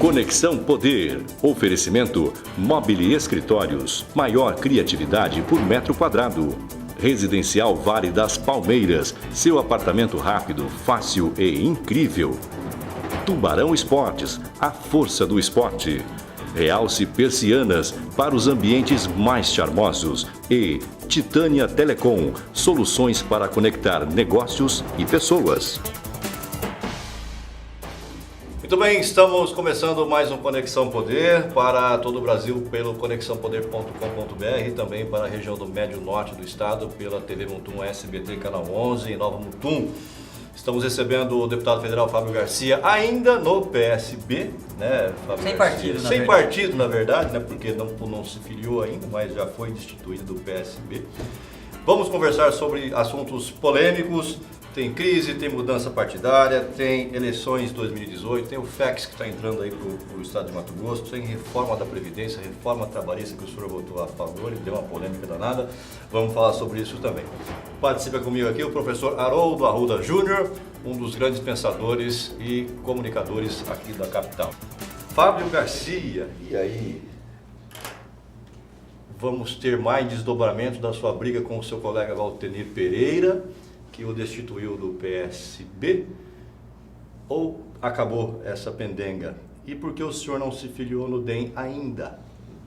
Conexão Poder. Oferecimento Mobile Escritórios. Maior criatividade por metro quadrado. Residencial Vale das Palmeiras. Seu apartamento rápido, fácil e incrível. Tubarão Esportes. A força do esporte. Realce Persianas para os ambientes mais charmosos. E Titânia Telecom. Soluções para conectar negócios e pessoas. Muito bem, estamos começando mais um Conexão Poder para todo o Brasil pelo conexãopoder.com.br e também para a região do Médio Norte do estado pela TV Mutum SBT Canal 11 em Nova Mutum. Estamos recebendo o deputado federal Fábio Garcia, ainda no PSB, né, Fábio Sem Garcia? partido, na Sem verdade. partido, na verdade, né, porque não se filiou ainda, mas já foi destituído do PSB. Vamos conversar sobre assuntos polêmicos. Tem crise, tem mudança partidária, tem eleições 2018, tem o FEX que está entrando aí para o estado de Mato Grosso, tem reforma da Previdência, reforma trabalhista que o senhor votou a favor e deu uma polêmica danada. Vamos falar sobre isso também. Participa comigo aqui o professor Haroldo Arruda Júnior, um dos grandes pensadores e comunicadores aqui da capital. Fábio Garcia, e aí? Vamos ter mais desdobramento da sua briga com o seu colega Valtenir Pereira, que o destituiu do PSB, ou acabou essa pendenga? E por que o senhor não se filiou no DEM ainda?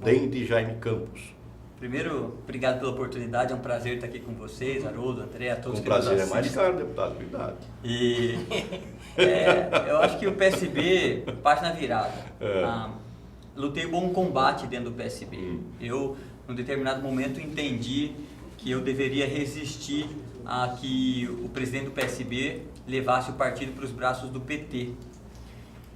DEM de Jaime Campos. Primeiro, obrigado pela oportunidade, é um prazer estar aqui com vocês, Haroldo, André, a todos Um que nos prazer, é mais assistem. caro, deputado, cuidado. E eu acho que o PSB parte na virada. Lutei um bom combate dentro do PSB. Eu, num determinado momento, entendi que eu deveria resistir a que o presidente do PSB levasse o partido para os braços do PT.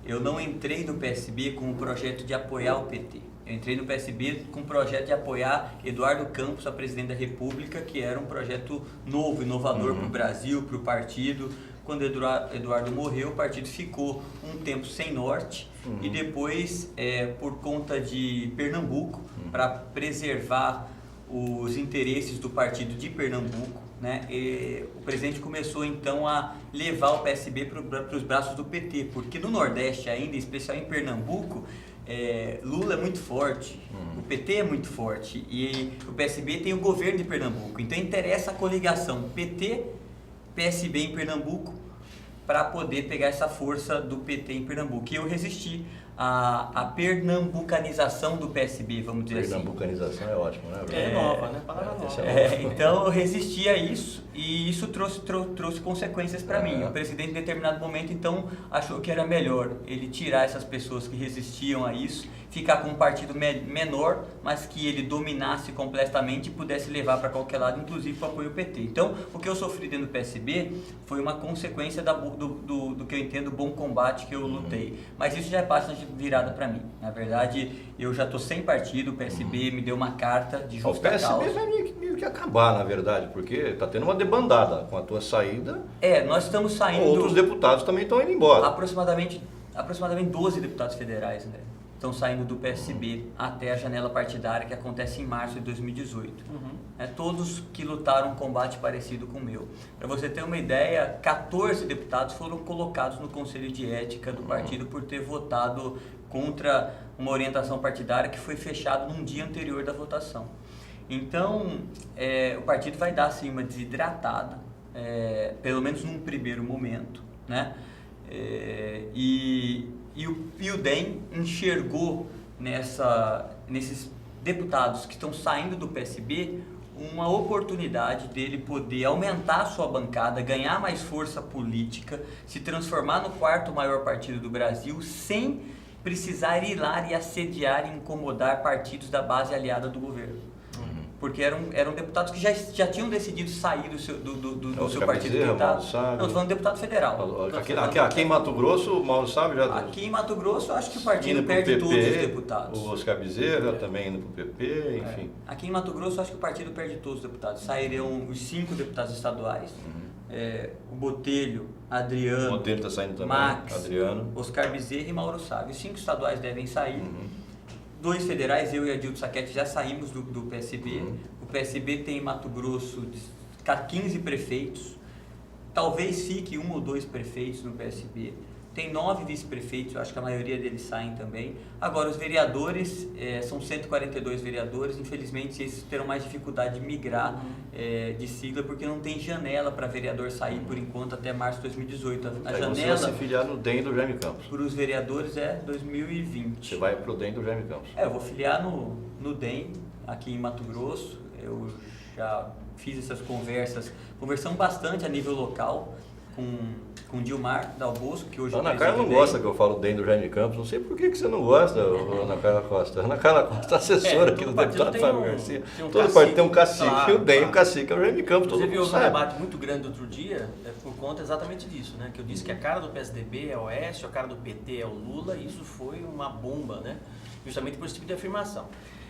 Eu não entrei no PSB com o projeto de apoiar o PT. Eu entrei no PSB com o projeto de apoiar Eduardo Campos, a presidente da República, que era um projeto novo, inovador para o Brasil, para o partido. Quando Eduardo morreu, o partido ficou um tempo sem norte e depois, por conta de Pernambuco, para preservar os interesses do partido de Pernambuco, né? O presidente começou então a levar o PSB para os braços do PT, porque no Nordeste ainda, em especial em Pernambuco, Lula é muito forte, o PT é muito forte e o PSB tem o governo de Pernambuco, então interessa a coligação PT-PSB em Pernambuco para poder pegar essa força do PT em Pernambuco. E eu resisti à pernambucanização do PSB, vamos dizer assim. Pernambucanização é ótimo, né? É nova, né? Palavra nova. Então eu resisti a isso e isso trouxe consequências para mim. O presidente em determinado momento então achou que era melhor ele tirar essas pessoas que resistiam a isso, ficar com um partido menor, mas que ele dominasse completamente e pudesse levar para qualquer lado, inclusive para apoio ao PT. Então o que eu sofri dentro do PSB foi uma consequência do que eu entendo bom combate que eu lutei. Mas isso já é parte de virada para mim. Na verdade, eu já estou sem partido, o PSB me deu uma carta de O justa PSB causa. vai meio que acabar, na verdade, porque está tendo uma debandada com a tua saída. Nós estamos saindo... Outros deputados também estão indo embora. Aproximadamente 12 deputados federais, né, estão saindo do PSB até a janela partidária que acontece em março de 2018. Todos que lutaram um combate parecido com o meu. Para você ter uma ideia, 14 deputados foram colocados no Conselho de Ética do partido por ter votado contra uma orientação partidária que foi fechado num dia anterior da votação. Então, o partido vai dar assim, uma desidratada, pelo menos num primeiro momento, né? E o DEM enxergou nesses deputados que estão saindo do PSB uma oportunidade dele poder aumentar a sua bancada, ganhar mais força política, se transformar no quarto maior partido do Brasil sem precisar ir lá e assediar e incomodar partidos da base aliada do governo. Porque eram deputados que já tinham decidido sair do seu partido deputado. Não, estou falando de deputado federal. Aqui em Mato Grosso, o Mauro Sábio já... Aqui em Mato Grosso, eu acho que o partido perde todos os deputados. O Oscar Bezerra também indo para o PP, enfim. Aqui em Mato Grosso, eu acho que o partido perde todos os deputados. Sairão os 5 deputados estaduais. O Botelho, Adriano, O Botelho está saindo também, Max, Adriano, Oscar Bezerra e Mauro Sábio. Os 5 estaduais devem sair. 2 federais, eu e Adilto Saquete já saímos do PSB. O PSB tem em Mato Grosso 15 prefeitos. Talvez fique 1 ou 2 prefeitos no PSB. tem 9 vice-prefeitos, eu acho que a maioria deles saem também. Agora, os vereadores, são 142 vereadores, infelizmente eles terão mais dificuldade de migrar de sigla, porque não tem janela para vereador sair por enquanto até março de 2018. A janela você vai se filiar no DEM do Jaime Campos. para os vereadores é 2020. Você vai pro DEM do Jaime Campos. Eu vou filiar no DEM, aqui em Mato Grosso. Eu já fiz essas conversamos bastante a nível local com o Dilmar Dal Bosco, que hoje Ana Carla não gosta que eu falo DEM do Jaime Campos. Não sei por que você não gosta, Ana Carla Costa. Ana Carla Costa é assessora aqui do deputado Fábio Garcia. Todo partido tem um cacique, claro, e o DEM, o cacique é o Jaime Campos. Inclusive, houve um debate muito grande outro dia por conta exatamente disso, né? Que eu disse que a cara do PSDB é o Oeste, a cara do PT é o Lula, e isso foi uma bomba, né? Justamente por esse tipo de afirmação.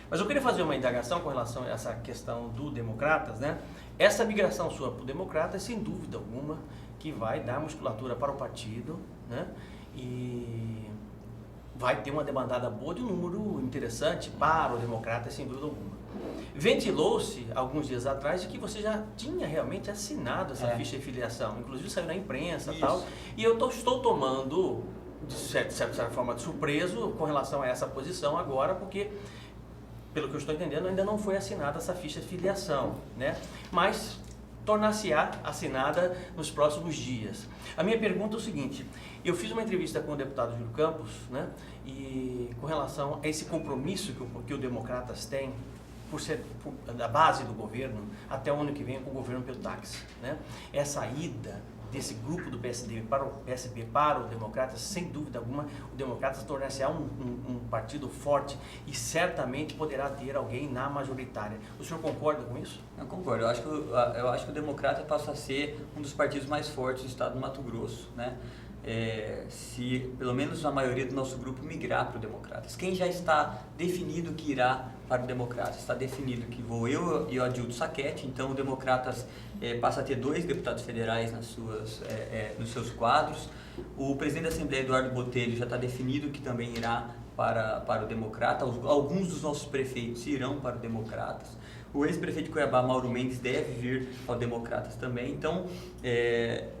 Mas eu queria fazer uma indagação com relação a essa questão do Democratas, né? Essa migração sua para o Democratas, sem dúvida alguma, que vai dar musculatura para o partido, né? E vai ter uma demandada boa de um número interessante para o Democratas, sem dúvida alguma. Ventilou-se, alguns dias atrás, de que você já tinha realmente assinado essa ficha de filiação, inclusive saiu na imprensa e tal, e eu estou tomando, de certa forma, de surpreso com relação a essa posição agora, porque, pelo que eu estou entendendo, ainda não foi assinada essa ficha de filiação, né? Mas tornar-se-á assinada nos próximos dias. A minha pergunta é o seguinte: eu fiz uma entrevista com o deputado Júlio Campos, né? E com relação a esse compromisso que o Democratas tem por ser da base do governo até o ano que vem com o governo pelo táxi, né? Essa ida desse grupo do PSD para o PSB para o Democratas, sem dúvida alguma, o Democratas tornar-se-á um partido forte e certamente poderá ter alguém na majoritária. O senhor concorda com isso? Eu concordo. Eu acho que o Democrata passa a ser um dos partidos mais fortes do estado do Mato Grosso, né? Se pelo menos a maioria do nosso grupo migrar para o Democratas. Quem já está definido que irá para o Democratas? Está definido que vou eu e o Adilto Saquete, então o Democratas passa a ter 2 deputados federais nos seus quadros. O presidente da Assembleia, Eduardo Botelho, já está definido que também irá para o Democrata. Alguns dos nossos prefeitos irão para o Democratas. O ex-prefeito de Cuiabá, Mauro Mendes, deve vir ao Democratas também. Então,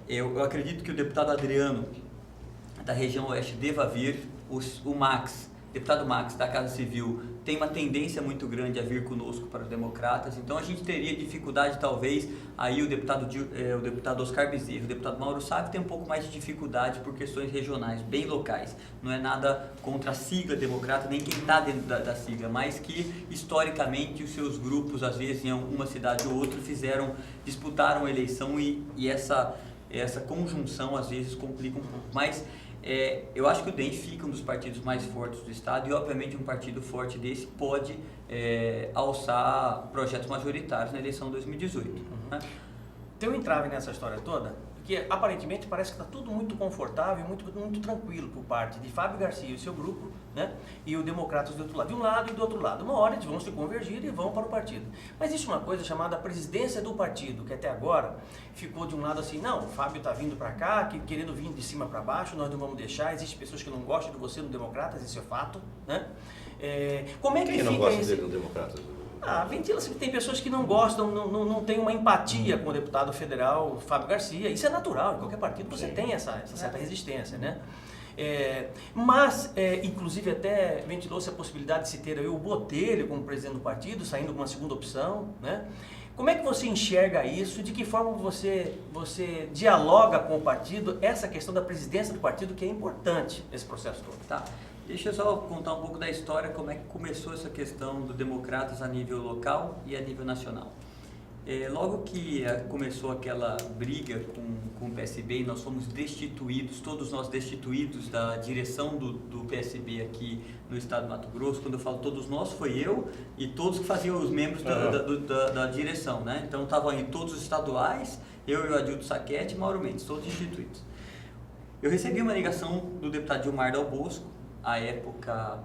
eu acredito que o deputado Adriano, da região oeste, deva vir. O Max, deputado Max, da Casa Civil, tem uma tendência muito grande a vir conosco para os Democratas. Então, a gente teria dificuldade, talvez, aí o deputado Oscar Bezerra, o deputado Mauro Sávio tem um pouco mais de dificuldade por questões regionais, bem locais. Não é nada contra a sigla Democrata, nem quem está dentro da sigla, mas que, historicamente, os seus grupos, às vezes, em uma cidade ou outra, disputaram a eleição e essa conjunção, às vezes, complica um pouco. Mas eu acho que o DEM fica um dos partidos mais fortes do estado e, obviamente, um partido forte desse pode alçar projetos majoritários na eleição de 2018. Né? Tem um entrave nessa história toda, porque aparentemente parece que está tudo muito confortável, muito tranquilo por parte de Fábio Garcia e o seu grupo, né? E o Democratas do outro lado, de um lado e do outro lado. Uma hora eles vão se convergir e vão para o partido. Mas existe uma coisa chamada presidência do partido, que até agora ficou de um lado assim: não, o Fábio está vindo para cá, querendo vir de cima para baixo, nós não vamos deixar, existem pessoas que não gostam de você no Democratas, isso é fato, né? Como é que Quem não fica gosta esse... dele no Democratas? Ventila-se que tem pessoas que não gostam, não tem uma empatia com o deputado federal Fábio Garcia. Isso é natural, em qualquer partido você tem essa certa resistência, né? Mas, inclusive, até ventilou-se a possibilidade de se ter aí o Botelho como presidente do partido, saindo com uma segunda opção, né? Como é que você enxerga isso? De que forma você dialoga com o partido essa questão da presidência do partido, que é importante nesse processo todo? Tá. Deixa eu só contar um pouco da história, como é que começou essa questão do Democratas a nível local e a nível nacional. Logo que começou aquela briga com o PSB e nós fomos destituídos, todos nós destituídos da direção do PSB aqui no estado do Mato Grosso. Quando eu falo todos nós, foi eu e todos que faziam os membros da direção, né? Então estavam aí todos os estaduais, eu e o Adilto Saquete e Mauro Mendes, todos destituídos. Eu recebi uma ligação do deputado Dilmar Dal Bosco, à época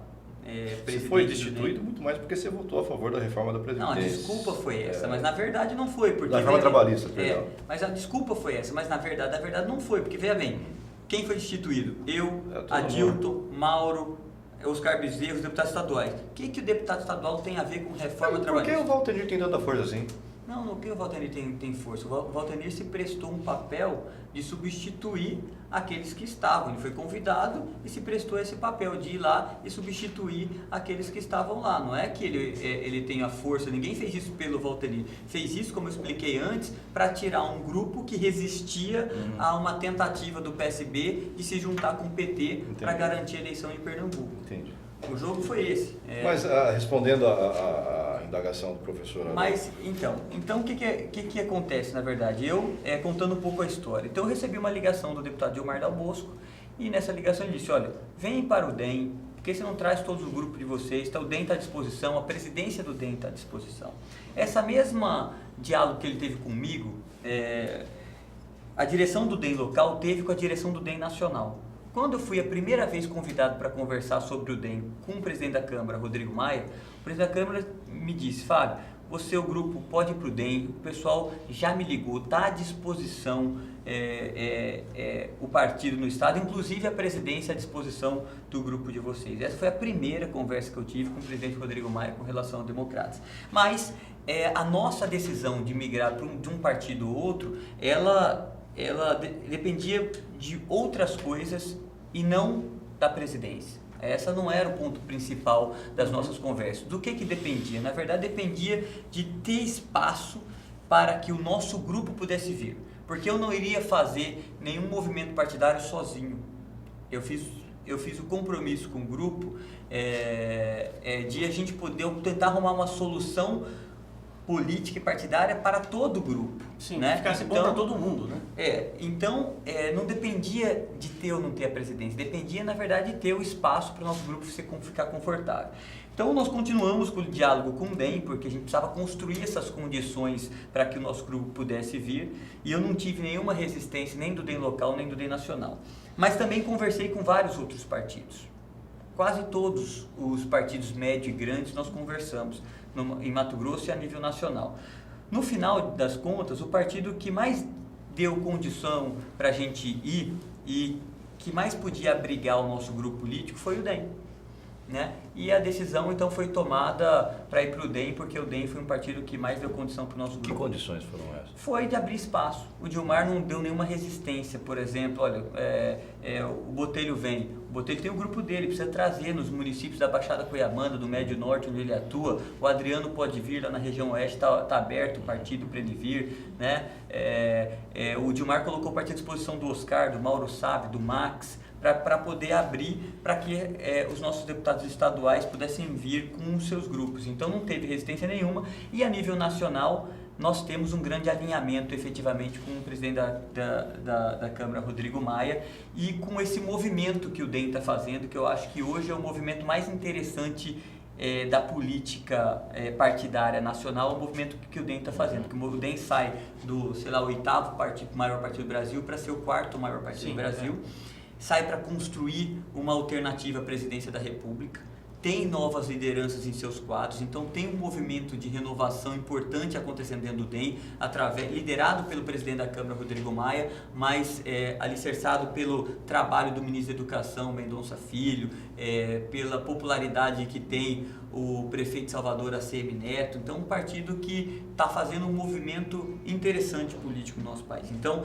Você foi destituído muito mais porque você votou a favor da reforma da Previdência. Não, a desculpa foi essa, mas na verdade não foi. Porque, da reforma trabalhista, perdão. Mas a desculpa foi essa, mas na verdade não foi. Porque, veja bem, quem foi destituído? Eu, Adilto, Mauro, Oscar Bezerra, os deputados estaduais. O que o deputado estadual tem a ver com reforma trabalhista? Por que o Walter tem tanta força assim? Não que o Valtenir tem força. O Valtenir se prestou um papel de substituir aqueles que estavam. Ele foi convidado e se prestou esse papel de ir lá e substituir aqueles que estavam lá. Não é que ele tem a força, ninguém fez isso pelo Valtenir. Fez isso, como eu expliquei antes, para tirar um grupo que resistia a uma tentativa do PSB de se juntar com o PT para garantir a eleição em Pernambuco. Entendi. O jogo foi esse. Mas respondendo a indagação do professor... Mas, então o que acontece, na verdade? Eu, contando um pouco a história. Então, eu recebi uma ligação do deputado Gilmar Dal Bosco, e nessa ligação ele disse, olha, vem para o DEM, porque você não traz todos o grupo de vocês, o DEM está à disposição, a presidência do DEM está à disposição. Essa mesma diálogo que ele teve comigo, a direção do DEM local teve com a direção do DEM nacional. Quando eu fui a primeira vez convidado para conversar sobre o DEM com o presidente da Câmara, Rodrigo Maia, o presidente da Câmara me disse, Fábio, você, o grupo, pode ir para o DEM, o pessoal já me ligou, está à disposição o partido no estado, inclusive a presidência à disposição do grupo de vocês. Essa foi a primeira conversa que eu tive com o presidente Rodrigo Maia com relação aos democratas. Mas a nossa decisão de migrar de um partido ou outro, ela dependia de outras coisas e não da presidência. Essa não era o ponto principal das nossas conversas. Do que dependia? Na verdade, dependia de ter espaço para que o nosso grupo pudesse vir. Porque eu não iria fazer nenhum movimento partidário sozinho. Eu fiz o compromisso com o grupo de a gente poder tentar arrumar uma solução política e partidária para todo o grupo. Sim, né? Ficasse bom para todo mundo, né? Então, não dependia de ter ou não ter a presidência, dependia, na verdade, de ter o espaço para o nosso grupo ficar confortável. Então, nós continuamos com o diálogo com o DEM, porque a gente precisava construir essas condições para que o nosso grupo pudesse vir, e eu não tive nenhuma resistência, nem do DEM local, nem do DEM nacional. Mas também conversei com vários outros partidos. Quase todos os partidos médios e grandes nós conversamos em Mato Grosso e a nível nacional. No final das contas, o partido que mais deu condição para a gente ir e que mais podia abrigar o nosso grupo político foi o DEM. Né? E a decisão então foi tomada para ir para o DEM, porque o DEM foi um partido que mais deu condição para o nosso grupo. Que condições foram essas? Foi de abrir espaço. O Gilmar não deu nenhuma resistência, por exemplo, olha, o Botelho vem. O Botelho tem o grupo dele, precisa trazer nos municípios da Baixada Cuiabana, do Médio Norte, onde ele atua. O Adriano pode vir, lá na região oeste está aberto o partido para ele vir. Né? O Gilmar colocou o partido à disposição do Oscar, do Mauro Sabe, do Max, para poder abrir para que os nossos deputados estaduais pudessem vir com os seus grupos. Então não teve resistência nenhuma, e a nível nacional nós temos um grande alinhamento efetivamente com o presidente da Câmara, Rodrigo Maia, e com esse movimento que o DEM está fazendo, que eu acho que hoje é o movimento mais interessante da política partidária nacional, o movimento que o DEM está fazendo, porque o DEM sai do, sei lá, o 8º maior partido do Brasil para ser o 4º maior partido do Brasil, sai para construir uma alternativa à presidência da República, tem novas lideranças em seus quadros, então tem um movimento de renovação importante acontecendo dentro do DEM, liderado pelo presidente da Câmara, Rodrigo Maia, mas alicerçado pelo trabalho do ministro da Educação, Mendonça Filho, pela popularidade que tem o prefeito de Salvador, ACM Neto. Então, um partido que está fazendo um movimento interessante político no nosso país. Então,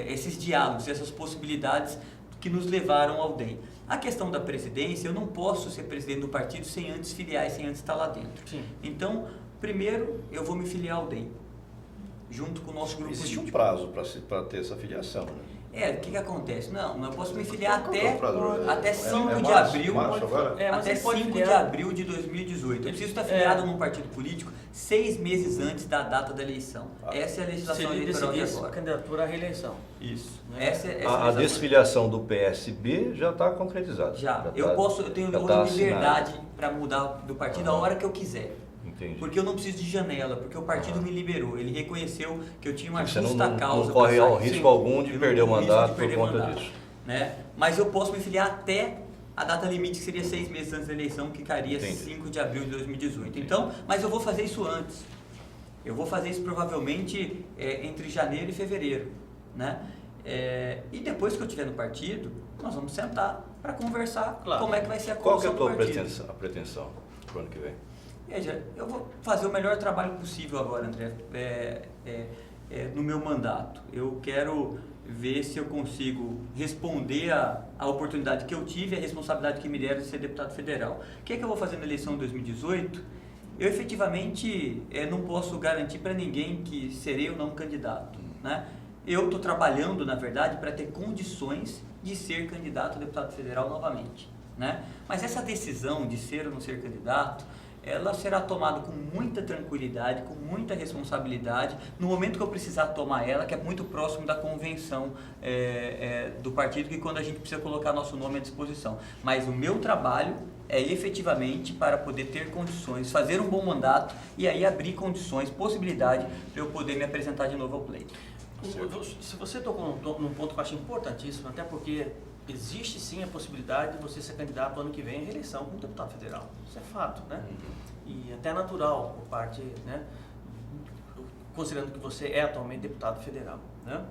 esses diálogos, essas possibilidades que nos levaram ao DEM. A questão da presidência, eu não posso ser presidente do partido sem antes filiar e sem antes estar lá dentro. Sim. Então, primeiro, eu vou me filiar ao DEM, junto com o nosso grupo político. Existe um prazo para ter essa filiação, né? O que acontece? Não, eu posso me filiar até 5 de abril. Até 5 de abril de 2018. Eu preciso estar filiado num partido político 6 meses antes da data da eleição. Essa é a legislação eleitoral de agora. A candidatura à reeleição. Isso. Né? A desfiliação do PSB já está concretizada. Eu tenho liberdade para mudar do partido a hora que eu quiser. Entendi. Porque eu não preciso de janela, porque o partido me liberou. Ele reconheceu que eu tinha uma justa causa. Não corre risco algum de perder o mandato por conta disso. Né? Mas eu posso me filiar até a data limite, que seria 6 meses antes da eleição, que ficaria 5 de abril de 2018. Então, mas eu vou fazer isso antes. Eu vou fazer isso provavelmente entre janeiro e fevereiro. Né? E depois que eu estiver no partido, nós vamos sentar para conversar como é que vai ser a condução do partido. Qual que é a tua pretensão? para o ano que vem? Veja, eu vou fazer o melhor trabalho possível agora, André, no meu mandato. Eu quero ver se eu consigo responder à oportunidade que eu tive, a responsabilidade que me deram de ser deputado federal. O que é que eu vou fazer na eleição de 2018? Eu efetivamente não posso garantir para ninguém que serei ou não candidato, né? Eu estou trabalhando, na verdade, para ter condições de ser candidato a deputado federal novamente, né? Mas essa decisão de ser ou não ser candidato, ela será tomada com muita tranquilidade, com muita responsabilidade, no momento que eu precisar tomar ela, que é muito próximo da convenção do partido, que quando a gente precisa colocar nosso nome à disposição. Mas o meu trabalho é efetivamente para poder ter condições, fazer um bom mandato e aí abrir condições, possibilidade para eu poder me apresentar de novo ao pleito. Se você tocou num ponto que eu acho importantíssimo, até porque existe sim a possibilidade de você ser candidato ano que vem à reeleição como deputado federal. Isso é fato, né? E até natural por parte, né? Considerando que você é atualmente deputado federal, né?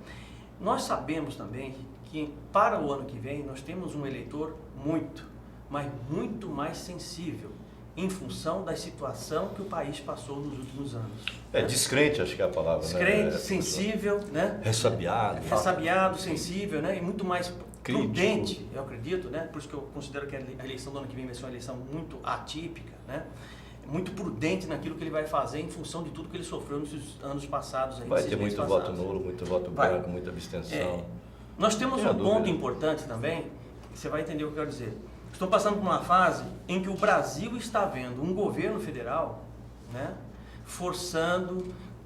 Nós sabemos também que para o ano que vem nós temos um eleitor muito mais sensível em função da situação que o país passou nos últimos anos. Descrente, acho que é a palavra, descrente, né? sensível, né? Ressabiado, sensível, né? E muito mais crítico. Prudente, eu acredito, né? Por isso que eu considero que a eleição do ano que vem vai ser uma eleição muito atípica, né? Muito prudente naquilo que ele vai fazer em função de tudo que ele sofreu nos anos passados. Aí, vai ter muito voto nulo, muito voto branco, muita abstenção. Nós temos um ponto importante também, que você vai entender o que eu quero dizer. Estamos passando por uma fase em que o Brasil está vendo um governo federal, né,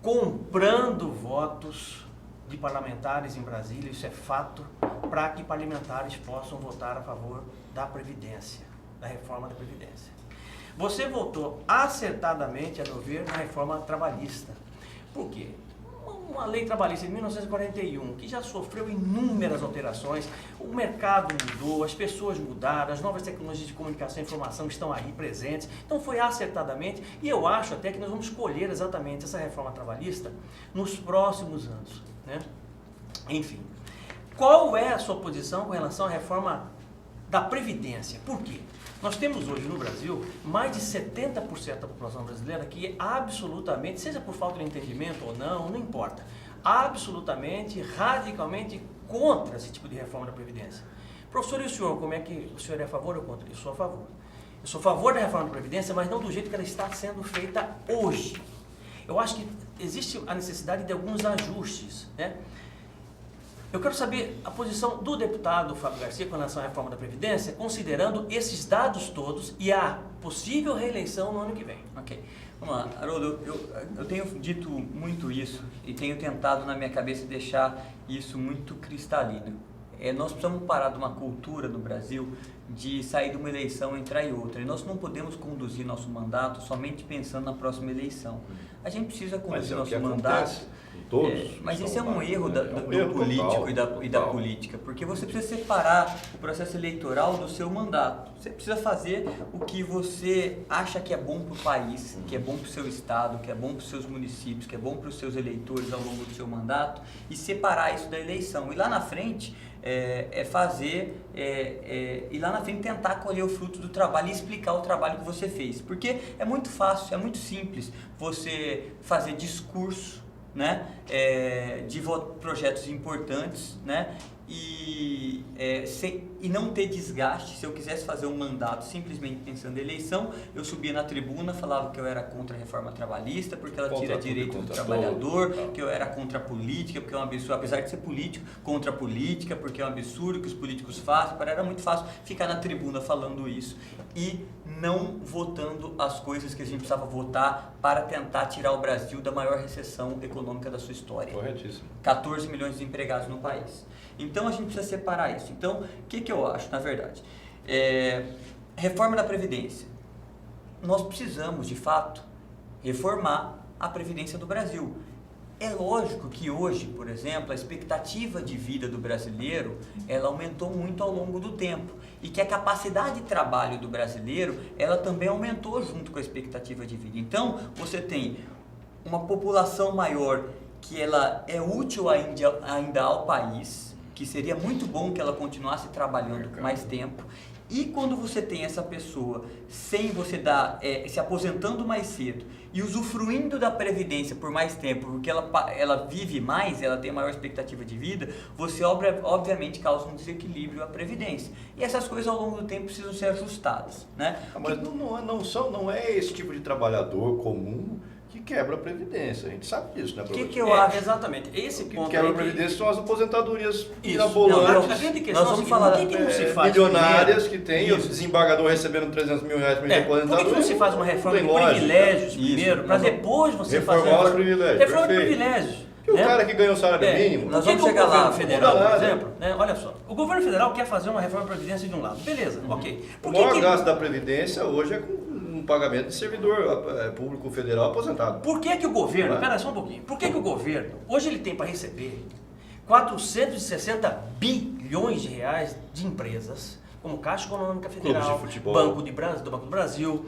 comprando votos de parlamentares em Brasília, isso é fato, para que parlamentares possam votar a favor da Previdência, da reforma da Previdência. Você votou acertadamente, a meu ver, na reforma trabalhista. Por quê? Uma lei trabalhista de 1941, que já sofreu inúmeras alterações, o mercado mudou, as pessoas mudaram, as novas tecnologias de comunicação e informação estão aí presentes, então foi acertadamente, e eu acho até que nós vamos colher exatamente essa reforma trabalhista nos próximos anos, né? Enfim, qual é a sua posição com relação à reforma da Previdência? Por quê? Nós temos hoje no Brasil mais de 70% da população brasileira que é absolutamente, seja por falta de entendimento ou não importa, absolutamente, radicalmente contra esse tipo de reforma da Previdência. Professor, e o senhor, como é que o senhor é a favor ou contra? Eu sou a favor. Eu sou a favor da reforma da Previdência, mas não do jeito que ela está sendo feita hoje. Eu acho que existe a necessidade de alguns ajustes, né? Eu quero saber a posição do deputado Fábio Garcia com relação à reforma da Previdência, considerando esses dados todos e a possível reeleição no ano que vem. Ok. Vamos lá, Haroldo, eu tenho dito muito isso e tenho tentado na minha cabeça deixar isso muito cristalino. Nós precisamos parar de uma cultura no Brasil de sair de uma eleição e entrar em outra. E nós não podemos conduzir nosso mandato somente pensando na próxima eleição. A gente precisa conduzir nosso mandato. Mas esse é um erro do político e da política, porque você precisa separar o processo eleitoral do seu mandato. Você precisa fazer o que você acha que é bom para o país, que é bom para o seu estado, que é bom para os seus municípios, que é bom para os seus eleitores ao longo do seu mandato e separar isso da eleição. E lá na frente e lá na frente tentar colher o fruto do trabalho e explicar o trabalho que você fez. Porque é muito fácil, é muito simples você fazer discurso, né, de projetos importantes, né, e não ter desgaste. Se eu quisesse fazer um mandato simplesmente pensando em eleição, eu subia na tribuna, falava que eu era contra a reforma trabalhista, porque ela tira direito do trabalhador, que eu era contra a política, porque é um absurdo, apesar de ser político, contra a política, porque é um absurdo que os políticos fazem. Era muito fácil ficar na tribuna falando isso e não votando as coisas que a gente precisava votar para tentar tirar o Brasil da maior recessão econômica da sua história. Corretíssimo. 14 milhões de desempregados no país. Então a gente precisa separar isso. Então, o que eu acho, na verdade? Reforma da Previdência. Nós precisamos, de fato, reformar a Previdência do Brasil. É lógico que hoje, por exemplo, a expectativa de vida do brasileiro, ela aumentou muito ao longo do tempo. E que a capacidade de trabalho do brasileiro, ela também aumentou junto com a expectativa de vida. Então, você tem uma população maior que ela é útil ainda ao país, que seria muito bom que ela continuasse trabalhando mais tempo. E quando você tem essa pessoa sem você dar, se aposentando mais cedo e usufruindo da previdência por mais tempo, porque ela vive mais, ela tem maior expectativa de vida, você obviamente causa um desequilíbrio à previdência. E essas coisas ao longo do tempo precisam ser ajustadas, né? Mas não é esse tipo de trabalhador comum que quebra a Previdência. A gente sabe disso, né, professor? O que eu acho? Exatamente. Esse O que ponto quebra a aí que- Previdência são as aposentadorias Isso. mirabolantes, Não, a grande questão Nós é o vamos seguinte, falar por que não se faz milionárias primeiro? que tem, o desembargador recebendo 300 mil reais para Por que que não se faz uma reforma de Tem lógica. privilégios Isso. primeiro, para depois você fazer Reformar os privilégios, reforma de perfeito. privilégios. E o né? cara que ganha o salário mínimo, nós Por que vamos que chegar o lá, governo federal, muda por nada. exemplo, né? Olha só, o governo federal quer fazer uma reforma da Previdência de um lado, beleza, ok. o Por que maior que- gasto da Previdência hoje é com um pagamento de servidor público federal aposentado. Por que que o governo, Não é? espera só um pouquinho, por que que o governo, hoje ele tem para receber 460 bilhões de reais de empresas, como Caixa Econômica Federal, Clubes de futebol. Banco do Brasil,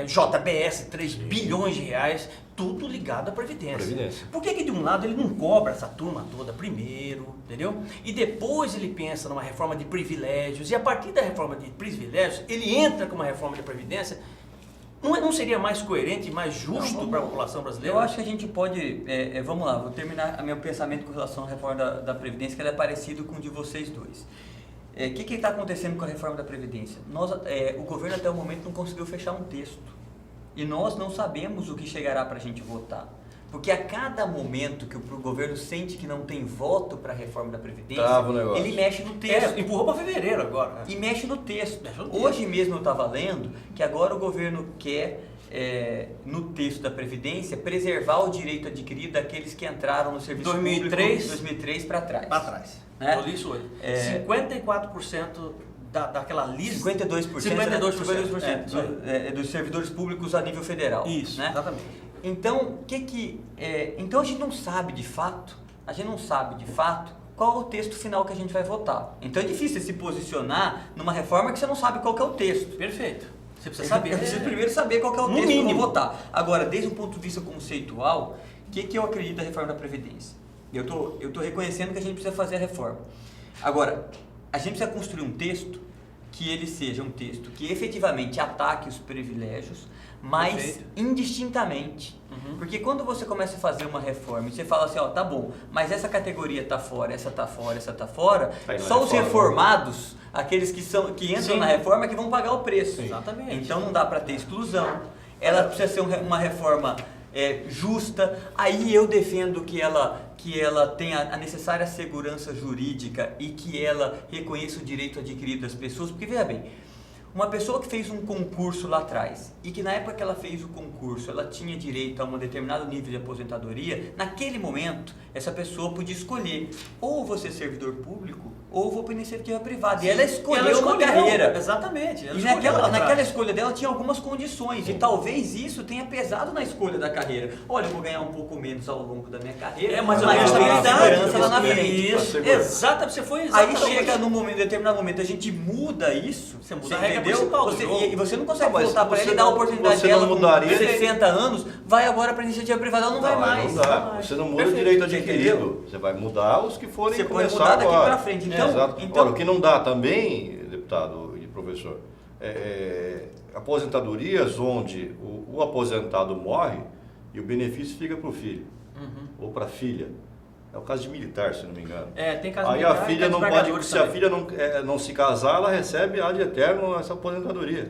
JBS, 3 bilhões de reais, tudo ligado à Previdência. Previdência. Por que que de um lado ele não cobra essa turma toda primeiro, entendeu? E depois ele pensa numa reforma de privilégios, e a partir da reforma de privilégios, ele entra com uma reforma de Previdência. Não seria mais coerente e mais justo para a população brasileira? Eu acho que a gente pode, vamos lá, vou terminar meu pensamento com relação à reforma da Previdência, que ela é parecido com o de vocês dois. O que está acontecendo com a reforma da Previdência? O governo até o momento não conseguiu fechar um texto. E nós não sabemos o que chegará para a gente votar. Porque a cada momento que o governo sente que não tem voto para a reforma da Previdência, Trava o negócio. ele mexe no texto. Empurrou para fevereiro agora. Né? E mexe no texto. Mexe no texto. Hoje mesmo eu estava lendo que agora o governo quer, no texto da Previdência, preservar o direito adquirido daqueles que entraram no serviço 2003? público 2003 para trás. Para trás. Né? Eu li isso hoje. 54% daquela lista. 52%, 52%. dos servidores públicos a nível federal. Isso, né? exatamente. Então, então a gente não sabe de fato, qual é o texto final que a gente vai votar. Então é difícil se posicionar numa reforma que você não sabe qual que é o texto. Perfeito. Você precisa saber. Eu preciso primeiro saber qual que é o No texto que eu mínimo. vou votar. Agora, desde um ponto de vista conceitual, o que eu acredito da reforma da Previdência? Eu tô reconhecendo que a gente precisa fazer a reforma. Agora, a gente precisa construir um texto que ele seja um texto que efetivamente ataque os privilégios, mas Perfeito. indistintamente. Porque quando você começa a fazer uma reforma e você fala assim, ó, tá bom, mas essa categoria tá fora, essa tá fora, essa tá fora, Aí não é só os reforma. reformados, aqueles que entram Sim. na reforma, que vão pagar o preço. Exatamente. Então não dá para ter exclusão. Ela precisa ser uma reforma justa. Aí eu defendo que ela tenha a necessária segurança jurídica e que ela reconheça o direito adquirido das pessoas. Porque, veja bem, uma pessoa que fez um concurso lá atrás e que na época que ela fez o concurso ela tinha direito a um determinado nível de aposentadoria, naquele momento essa pessoa podia escolher ou vou ser servidor público ou vou para iniciativa privada. E ela escolheu uma carreira. Exatamente. ela E escolheu lá naquela atrás. escolha dela tinha algumas condições e talvez isso tenha pesado na escolha da carreira. Olha, eu vou ganhar um pouco menos ao longo da minha carreira, Mas eu tenho segurança lá na Isso. frente. Isso, Segura. exatamente. Você foi Aí exatamente. chega num determinado momento, a gente muda isso, Você muda a regra entendeu? principal do jogo. E você não consegue Não, mas voltar para você ele e dar a não- oportunidade você não dela com mudaria- 60 anos, vai agora para a iniciativa privada, ela não vai mais. Não dá. Você não muda o Perfeito. direito Você adquirido. entendeu? Você vai mudar os que forem Você pode começar mudar daqui agora. pra frente. Então- Exato. então- Olha, o que não dá também, deputado e professor, aposentadorias onde o aposentado morre e o benefício fica para o filho ou para a filha. É o caso de militar, se não me engano. Tem caso Aí a militar, filha caso não de pode, embargadores se a também. filha não se casar, ela recebe ad eterno essa aposentadoria.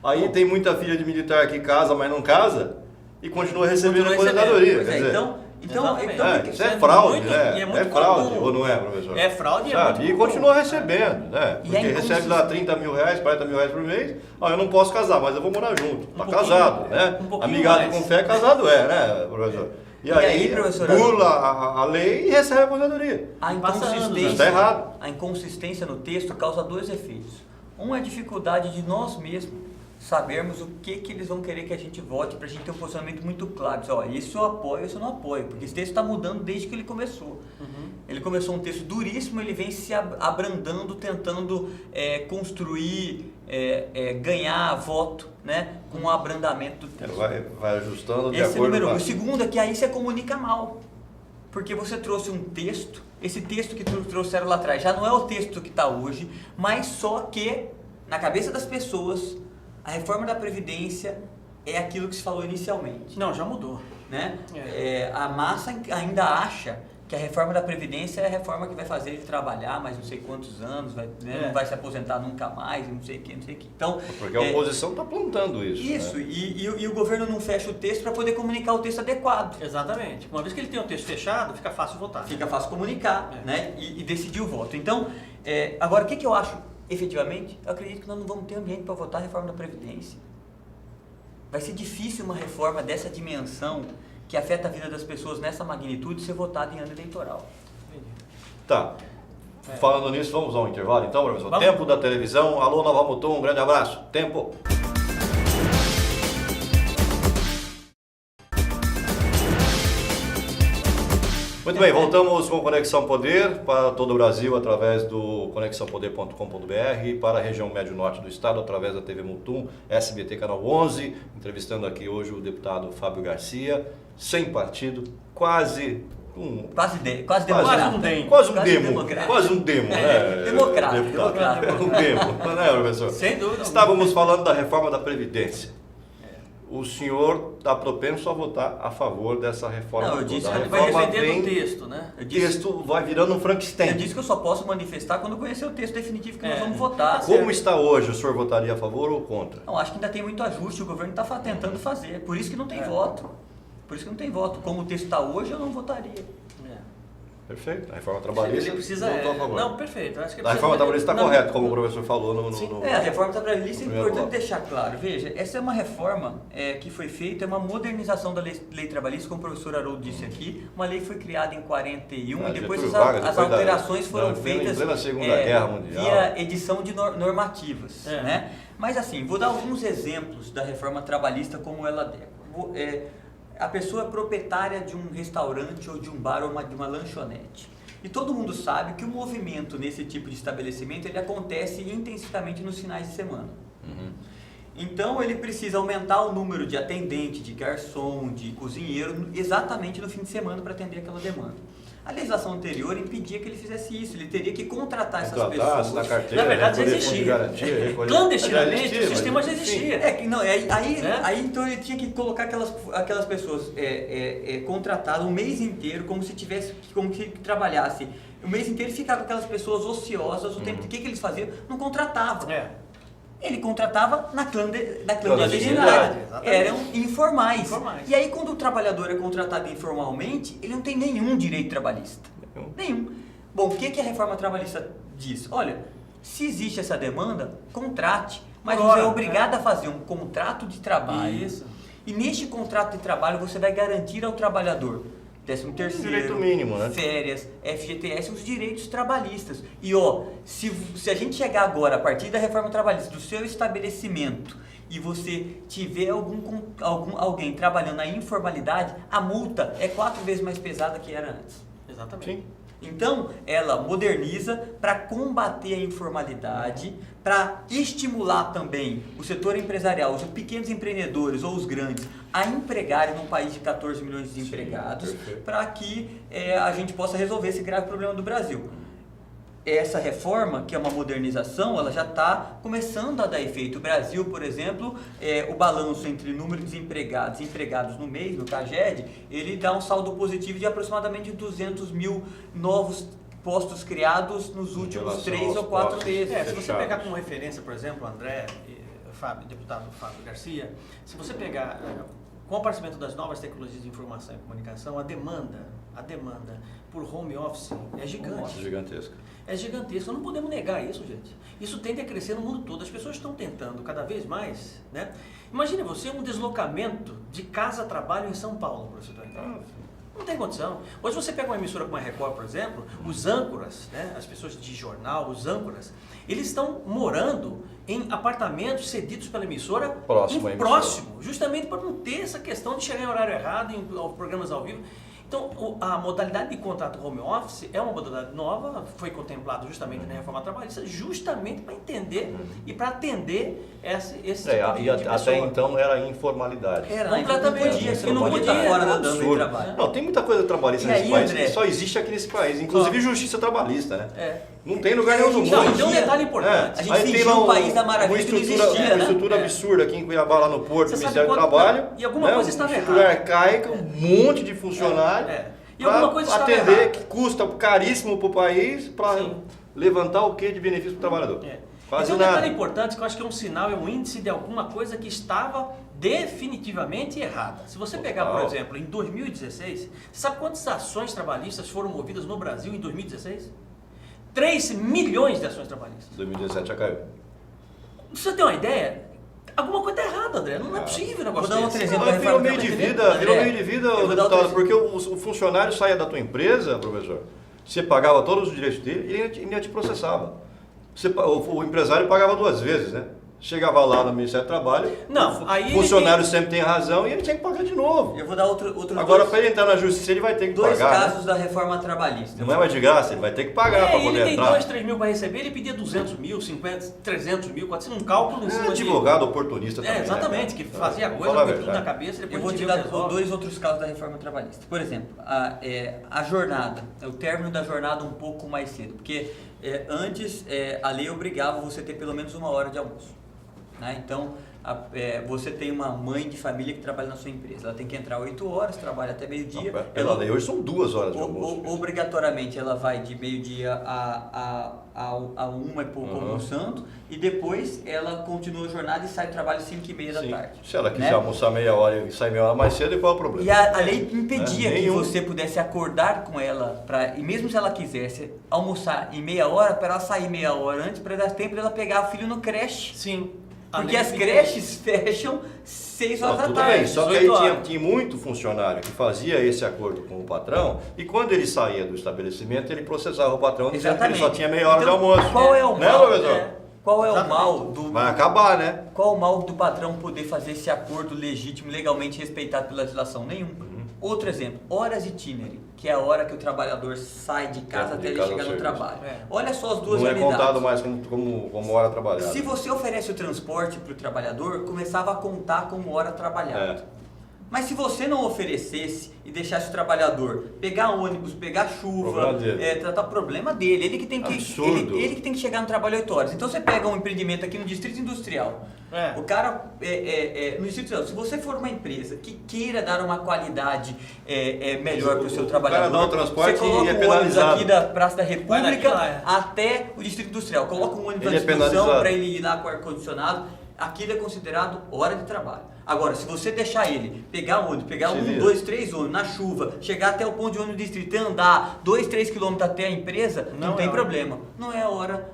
Aí tem muita filha de militar que casa, mas não casa e continua recebendo Continua recebendo. aposentadoria. Pois quer é, dizer, Exatamente. isso é fraude, muito- né? e é É muito fraude, comum. ou não é, professor? É fraude e é Sabe? muito E comum. continua recebendo, né? E Porque é recebe lá 30 mil reais, 40 mil reais por mês. Eu não posso casar, mas eu vou morar junto. Tá pouquinho, casado, né? um pouquinho Amigado mais. com fé, casado é, né, professor? E aí, professor, burla a lei e recebe a aposentadoria. A Passa anos, inconsistência, Está errado. a inconsistência no texto causa dois efeitos. Um é a dificuldade de nós mesmos sabermos o que eles vão querer que a gente vote, para a gente ter um posicionamento muito claro. Dizer, ó, isso eu apoio, isso eu não apoio, porque esse texto está mudando desde que ele começou. Ele começou um texto duríssimo, ele vem se abrandando, tentando construir, ganhar voto, né, com o abrandamento do texto. Vai ajustando de Esse é o acordo número com um. a... O segundo é que aí você comunica mal. Porque você trouxe um texto esse texto que trouxeram lá atrás já não é o texto que está hoje, mas só que na cabeça das pessoas a reforma da Previdência é aquilo que se falou inicialmente. Não, já mudou. Né? A massa ainda acha que a reforma da Previdência é a reforma que vai fazer ele trabalhar mais não sei quantos anos, não vai se aposentar nunca mais, não sei o que, não sei o que. Então, porque a oposição está plantando isso. Isso, né? e o governo não fecha o texto para poder comunicar o texto adequado. Exatamente. Uma vez que ele tem o texto fechado, fica fácil votar. Fica fácil comunicar, né? E decidir o voto. Então, agora, o que eu acho, efetivamente? Eu acredito que nós não vamos ter ambiente para votar a reforma da Previdência. Vai ser difícil uma reforma dessa dimensão, que afeta a vida das pessoas nessa magnitude, ser votada em ano eleitoral. Tá. Falando nisso, vamos ao intervalo então, professor? Vamos. Tempo da televisão. Alô, Nova Mutum, um grande abraço. Tempo. Muito bem, voltamos com Conexão Poder para todo o Brasil através do conexãopoder.com.br, para a região médio-norte do estado através da TV Mutum, SBT Canal 11, entrevistando aqui hoje o deputado Fábio Garcia, sem partido, quase um demo. Quase um demo, né? Democrata. Um demo, né, professor? Sem dúvida. Estávamos falando da reforma da Previdência. O senhor está propenso a votar a favor dessa reforma? Não, eu disse que a ele Vai reforma defender vem, o texto, né? o texto vai virando um Frankenstein. Eu disse que eu só posso manifestar quando conhecer o texto definitivo que nós vamos votar. Como está hoje, o senhor votaria a favor ou contra? Não, acho que ainda tem muito ajuste, o governo está tentando fazer, por isso que não tem voto. Por isso que não tem voto. Como o texto está hoje, eu não votaria. Perfeito. A reforma trabalhista Ele precisa. votou a favor. Não, perfeito. Eu acho que A reforma trabalhista está não, correta, como o professor falou no A reforma trabalhista é primeiro importante bloco. deixar claro. Veja, essa é uma reforma que foi feita, é uma modernização da lei trabalhista, como o professor Haroldo disse aqui. Uma lei que foi criada em 41 e depois Getúlio Vargas, as depois alterações foram em feitas plena Segunda Guerra Mundial. via edição de normativas. Né? Mas assim, vou dar alguns exemplos da reforma trabalhista como ela adequa. A pessoa é proprietária de um restaurante ou de um bar ou de uma lanchonete. E todo mundo sabe que o movimento nesse tipo de estabelecimento ele acontece intensivamente nos finais de semana. Então ele precisa aumentar o número de atendente, de garçom, de cozinheiro exatamente no fim de semana para atender aquela demanda. A legislação anterior impedia que ele fizesse isso, ele teria que contratar essas pessoas. Na carteira, Na verdade, já recolher fundo de existia. garantia, Clandestinamente, o sistema já existia. Aí então ele tinha que colocar aquelas pessoas contratadas o mês inteiro, como se trabalhasse o mês inteiro e ficar com aquelas pessoas ociosas o tempo. O que eles faziam? Não contratavam. Ele contratava na clandestinidade. Eram informais. E aí, quando o trabalhador é contratado informalmente, ele não tem nenhum direito trabalhista. Nenhum. Bom, o que a reforma trabalhista diz? Olha, se existe essa demanda, contrate. Mas você é obrigado a fazer um contrato de trabalho. Isso. E neste contrato de trabalho, você vai garantir ao trabalhador 13º, direito mínimo, né? férias, FGTS, os direitos trabalhistas. E se a gente chegar agora, a partir da reforma trabalhista, do seu estabelecimento, e você tiver alguém trabalhando na informalidade, a multa é 4 vezes mais pesada que era antes. Exatamente. Sim. Então, ela moderniza para combater a informalidade, para estimular também o setor empresarial, os pequenos empreendedores ou os grandes, a empregarem num país de 14 milhões de desempregados, para que a gente possa resolver esse grave problema do Brasil. Essa reforma, que é uma modernização, ela já está começando a dar efeito. O Brasil, por exemplo, o balanço entre número de desempregados e empregados no mês, no CAGED, ele dá um saldo positivo de aproximadamente 200 mil novos postos criados nos últimos 3 ou 4 meses. Se você pegar como referência, por exemplo, André, deputado Fábio Garcia, se você pegar com o aparecimento das novas tecnologias de informação e comunicação, a demanda por home office é gigante. Gigantesca. É gigantesco, não podemos negar isso, gente. Isso tende a crescer no mundo todo, as pessoas estão tentando cada vez mais, né? Imagine você um deslocamento de casa a trabalho em São Paulo, professor. Não tem condição. Hoje você pega uma emissora como a Record, por exemplo, os âncoras, né, as pessoas de jornal, os âncoras, eles estão morando em apartamentos cedidos pela emissora próximo, justamente para não ter essa questão de chegar em horário errado, em programas ao vivo. Então, a modalidade de contrato home office é uma modalidade nova, foi contemplado justamente na reforma trabalhista, justamente para entender e para atender esse tipo de Até pessoa. então era informalidade. Era, Completamente. Você não podia estar podia, fora é um da dama de Absurdo. trabalho. Não, tem muita coisa trabalhista E nesse aí, país André? que só existe aqui nesse país, inclusive justiça trabalhista, né? É. Não tem lugar nenhum do Então, mundo. Não, tem um detalhe importante. A gente Aí tem fingiu lá um país da uma maravilha que não estrutura, existia, uma né? estrutura É. absurda aqui em Cuiabá, lá no Porto, Você do sabe Ministério do quanto- Trabalho. e alguma coisa estava uma estrutura errada. arcaica, um monte de funcionário. E alguma coisa estava atender, errada. que custa caríssimo para o país, para Sim. levantar o que de benefício para o trabalhador? Quase Então, um nada. detalhe importante que eu acho que é um sinal, é um índice de alguma coisa que estava definitivamente errada. Se você pegar, por Total. exemplo, em 2016, você sabe quantas ações trabalhistas foram movidas no Brasil em 2016? 3 milhões de ações trabalhistas. 2017 já caiu. Você tem uma ideia? Alguma coisa está errada, André. Não é possível um negócio Vou dar outro desse. exemplo. Mas virou reforma meio de trabalhista. vida, André, virou meio de vida, eu vou dar deputado, outro porque o funcionário saía da tua empresa, professor, você pagava todos os direitos dele e ele ainda te processava. O empresário pagava 2 vezes, né? Chegava lá no Ministério do Trabalho, Não, o aí ele funcionário sempre tem razão e ele tinha que pagar de novo. Eu vou dar outros Agora, dois, para ele entrar na justiça, ele vai ter que dois pagar. casos da reforma trabalhista. Não é mais de graça, ele vai ter que pagar para ele poder tem entrar. 2, 3 mil para receber, ele pedia 200 mil, 50, 300 mil, 400, um cálculo em É cima de... advogado oportunista também. exatamente, né, que cara? fazia a Vou coisa, falar a põe tudo na verdade. cabeça, depois Eu vou a te gente dar resolve. 2 outros casos da reforma trabalhista. Por exemplo, a jornada, o término da jornada um pouco mais cedo, porque antes a lei obrigava você a ter pelo menos 1 hora de almoço. Né? Então, você tem uma mãe de família que trabalha na sua empresa, ela tem que entrar 8 horas, trabalha até meio-dia. Não, pela lei hoje são 2 horas de almoço. Obrigatoriamente ela vai de meio-dia a 1 e pouco almoçando, e depois ela continua a jornada e sai do trabalho às 5h30 da Sim. tarde. Se ela quiser né? almoçar meia hora e sair meia hora mais cedo, qual é o problema? E a lei impedia que Nenhum. você pudesse acordar com ela, e mesmo se ela quisesse almoçar em meia hora, para ela sair meia hora antes, para dar tempo de ela pegar o filho no creche. Sim. A Porque lei as impedia. creches fecham 6 horas Não, da tudo tarde. bem, só que 18 aí horas. tinha muito funcionário que fazia esse acordo com o patrão e quando ele saía do estabelecimento, ele processava o patrão dizendo que ele só tinha meia hora Então, de almoço. Qual é o Né, mal? professor? Qual é o Exatamente. mal do Vai acabar, né? Qual o mal do patrão poder fazer esse acordo legítimo, legalmente respeitado pela legislação? Nenhum. Outro exemplo, horas itinere, que é a hora que o trabalhar sai de casa até ele casa chegar ao no serviço. trabalho. É. Olha só as duas Não é unidades. contado mais como hora trabalhada. Se você oferece o transporte para o trabalhador, começava a contar como hora trabalhada. Mas se você não oferecesse e deixasse o trabalhador pegar ônibus, pegar chuva, Problema dele. tratar problema dele, ele que tem que Absurdo. ele que tem que chegar no trabalho 8 horas. Então você pega um empreendimento aqui no Distrito Industrial. É. O cara no Distrito Industrial, se você for uma empresa que queira dar uma qualidade melhor para o seu O trabalhador, cara dá o transporte você coloca e é um ônibus penalizado. aqui da Praça da Vai República daqui lá, até o Distrito Industrial, coloca um ônibus Ele à é disposição penalizado. para ele ir lá com ar-condicionado. Aquilo é considerado hora de trabalho. Agora, se você deixar ele pegar ônibus, pegar Se 1, vira. 2, 3 ônibus na chuva, chegar até o ponto de ônibus do distrito e andar 2, 3 quilômetros até a empresa, não tem é hora. problema. Não é hora,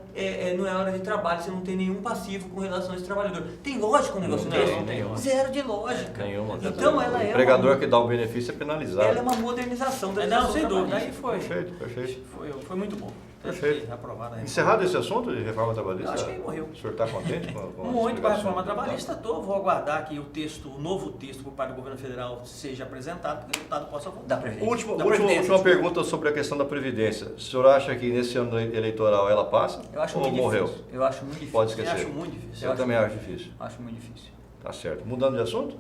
não é hora de trabalho, você não tem nenhum passivo com relação a esse trabalhor. Tem lógica um negócio Não desse? tem, não tem lógica. Zero de lógica. Nenhuma. Então ela o é empregador uma, que dá o benefício é penalizado. ela é uma modernização da Não, legislação sem dúvida. trabalhista. Aí foi, Perfeito. foi muito bom. Perfeito. Aprovado. Encerrado esse assunto de reforma trabalhista? Eu acho que ele morreu. O senhor está contente com a Muito com a explicação? reforma trabalhista, vou aguardar que o novo texto por parte do governo federal seja apresentado, para que o deputado possa votar. Da Previdência. Última Previdência. pergunta sobre a questão da Previdência. O senhor acha que nesse ano eleitoral ela passa Eu acho ou muito morreu? difícil. Eu acho muito difícil. Pode Eu esquecer. acho muito difícil. Eu também acho difícil. Acho muito difícil. Tá certo. Mudando de assunto,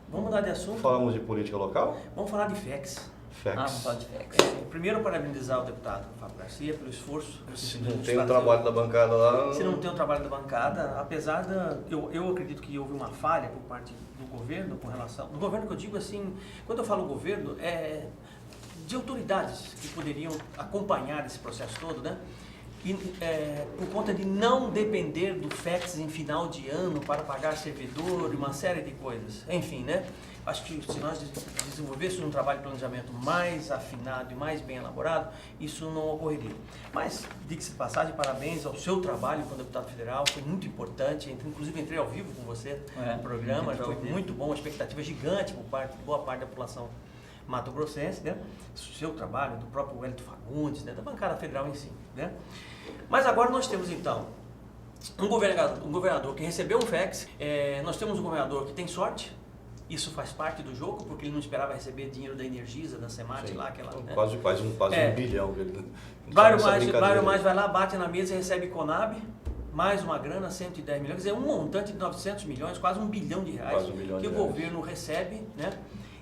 Vamos mudar de assunto. falamos de política local. Vamos falar de FEX. Vamos FEX. falar de FEX. Primeiro, parabenizar o deputado Fábio Garcia pelo esforço. Se não tem o trabalho da bancada lá... Se não tem o trabalho da bancada, apesar da... Eu acredito que houve uma falha por parte do governo com relação... Do governo que eu digo assim, quando eu falo governo, é de autoridades que poderiam acompanhar esse processo todo, né? E, por conta de não depender do FEX em final de ano para pagar servidor e uma série de coisas. Enfim, né? Acho que se nós desenvolvêssemos um trabalho de planejamento mais afinado e mais bem elaborado, isso não ocorreria. Mas, diga-se de passagem, parabéns ao seu trabalho como deputado federal, foi muito importante, inclusive entrei ao vivo com você no programa, foi muito bom, uma expectativa gigante por parte de boa parte da população mato-grossense, né? O seu trabalho, do próprio Wellington Fagundes, né? Da bancada federal em si, né? Mas agora nós temos então um governador que recebeu um FEX, nós temos um governador que tem sorte, isso faz parte do jogo, porque ele não esperava receber dinheiro da Energisa, da Semate lá, aquela... Né? Quase um bilhão. Mário Mais vai lá, bate na mesa e recebe Conab, mais uma grana, 110 milhões, quer dizer, um montante de 900 milhões, quase $1 bilhão que o governo recebe, né?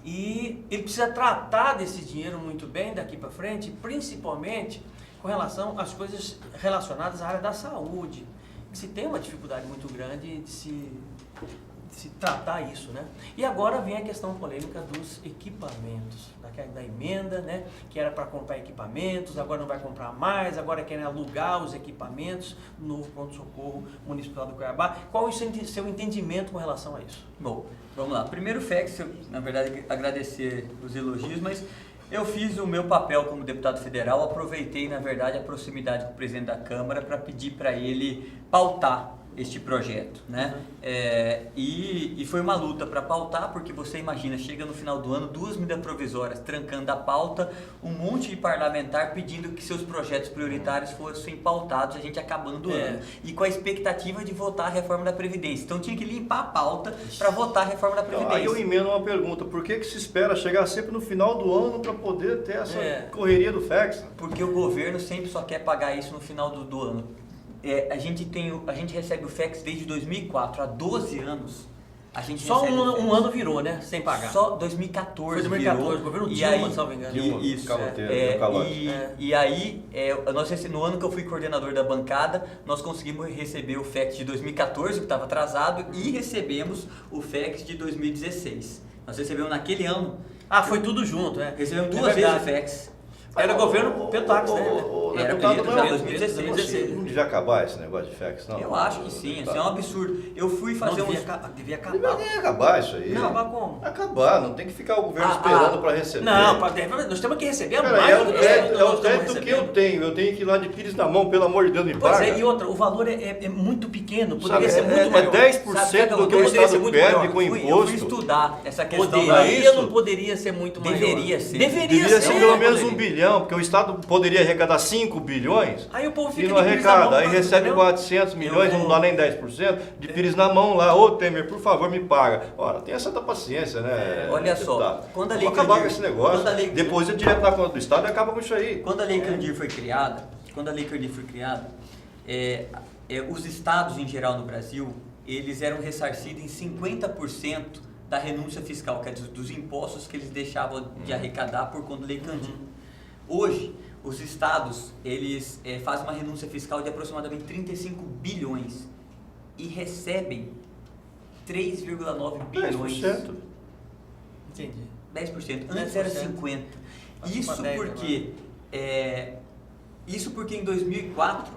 E ele precisa tratar desse dinheiro muito bem daqui para frente, principalmente com relação às coisas relacionadas à área da saúde. Se tem uma dificuldade muito grande de se tratar isso, né? E agora vem a questão polêmica dos equipamentos, da emenda, né? Que era para comprar equipamentos, agora não vai comprar mais, agora querem alugar os equipamentos do novo pronto-socorro municipal do Cuiabá. Qual é o seu entendimento com relação a isso? Bom, vamos lá. Primeiro, FEX, na verdade, agradecer os elogios, mas eu fiz o meu papel como deputado federal, aproveitei, na verdade, a proximidade com o presidente da Câmara para pedir para ele pautar este projeto, né? E foi uma luta para pautar, porque você imagina, chega no final do ano, 2 medidas provisórias trancando a pauta, um monte de parlamentar pedindo que seus projetos prioritários fossem pautados, a gente acabando o ano. E com a expectativa de votar a reforma da Previdência. Então tinha que limpar a pauta para votar a reforma da Previdência. Aí eu emendo uma pergunta, por que se espera chegar sempre no final do ano para poder ter essa correria do FEX? Porque o governo sempre só quer pagar isso no final do ano. A gente recebe o FEX desde 2004, há 12 anos. A gente só um ano virou, né? Sem pagar. Só 2014 Foi 2014, virou. o governo Dilma, se não me engano. Isso. Calote. E aí, no ano que eu fui coordenador da bancada, nós conseguimos receber o FEX de 2014, que estava atrasado, e recebemos o FEX de 2016. Nós recebemos naquele ano. Foi tudo junto, né? Recebemos 2 vezes o FEX. Era governo Petax, né? Era Pedro, 2016. Não devia acabar esse negócio de FEX, não? Eu acho que sim, isso é um absurdo. Eu fui fazer devia acabar. Devia acabar isso aí. Não, acabar como? Acabar, não tem que ficar o governo esperando para receber. Não, nós temos que receber mais do que é o crédito que eu tenho que ir lá de Pires na mão, pelo amor de Deus, me paga. Pois e outra, o valor é muito pequeno, poderia ser muito maior. 10% do que o Estado perde com imposto. Eu fui estudar essa questão. Não poderia ser muito maior. Deveria ser. Deveria ser pelo menos 1 bilhão, porque o Estado poderia arrecadar 5 bilhões. Aí o povo fica e não arrecada, aí recebe 400 milhões, não dá nem 10%, de Pires na mão lá, ô Temer, por favor, me paga. Ora, tenha essa paciência, né? Olha só, quando a lei Candir, acabar com esse negócio, depois é direto na conta do Estado e acaba com isso aí. Quando a lei Candir foi criada, os estados em geral no Brasil, eles eram ressarcidos em 50% da renúncia fiscal, que é dos impostos que eles deixavam de arrecadar por conta da lei Candir. Hoje, os estados, eles fazem uma renúncia fiscal de aproximadamente 35 bilhões e recebem 3,9 bilhões. 10%. Entendi. 10%. Antes era 50%. Isso porque em 2004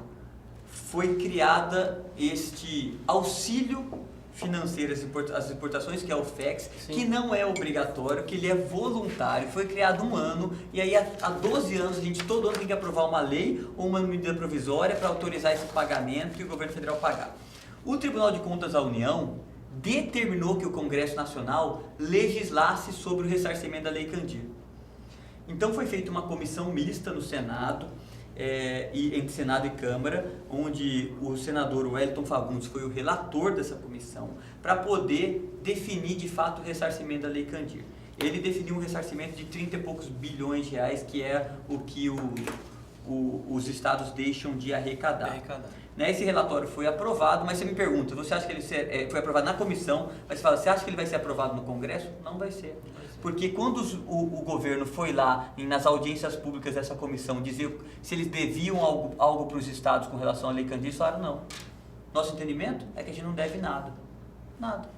foi criada este auxílio financeiro às exportações, que é o FEX, que não é obrigatório, que ele é voluntário, foi criado um ano, e aí há 12 anos a gente todo ano tem que aprovar uma lei ou uma medida provisória para autorizar esse pagamento e o governo federal pagar. O Tribunal de Contas da União determinou que o Congresso Nacional legislasse sobre o ressarcimento da Lei Candir. Então foi feita uma comissão mista no Senado, entre Senado e Câmara, onde o senador Wellington Fagundes foi o relator dessa comissão, para poder definir de fato o ressarcimento da Lei Candir. Ele definiu um ressarcimento de 30 e poucos bilhões de reais, que é o que os estados deixam de arrecadar. Esse relatório foi aprovado, mas você me pergunta, você acha que ele foi aprovado na comissão, mas você fala, você acha que ele vai ser aprovado no Congresso? Não vai ser. Porque quando o governo foi lá, nas audiências públicas dessa comissão, dizer se eles deviam algo para os estados com relação à Lei Candir, eles falaram não. Nosso entendimento é que a gente não deve nada. Nada.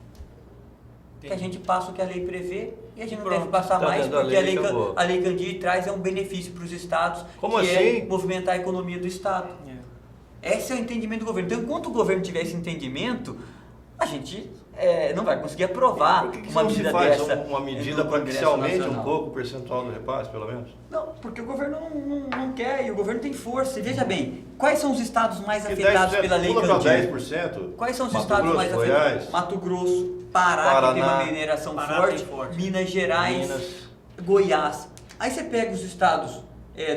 Que a gente passa o que a lei prevê e a gente não deve passar mais, porque a Lei Candir traz um benefício para os estados, é movimentar a economia do estado. Esse é o entendimento do governo. Então, enquanto o governo tiver esse entendimento, a gente não vai conseguir aprovar uma medida dessa. Uma medida para que se aumente um pouco o percentual do repasse, pelo menos? Não, porque o governo não quer e o govereno tem força. E veja bem, quais são os estados mais afetados pela Lei Candir? 10%. Quais são os estados mais afetados? Mato Grosso, Paraná, que tem uma mineração forte, Minas Gerais, Goiás. Aí você pega os estados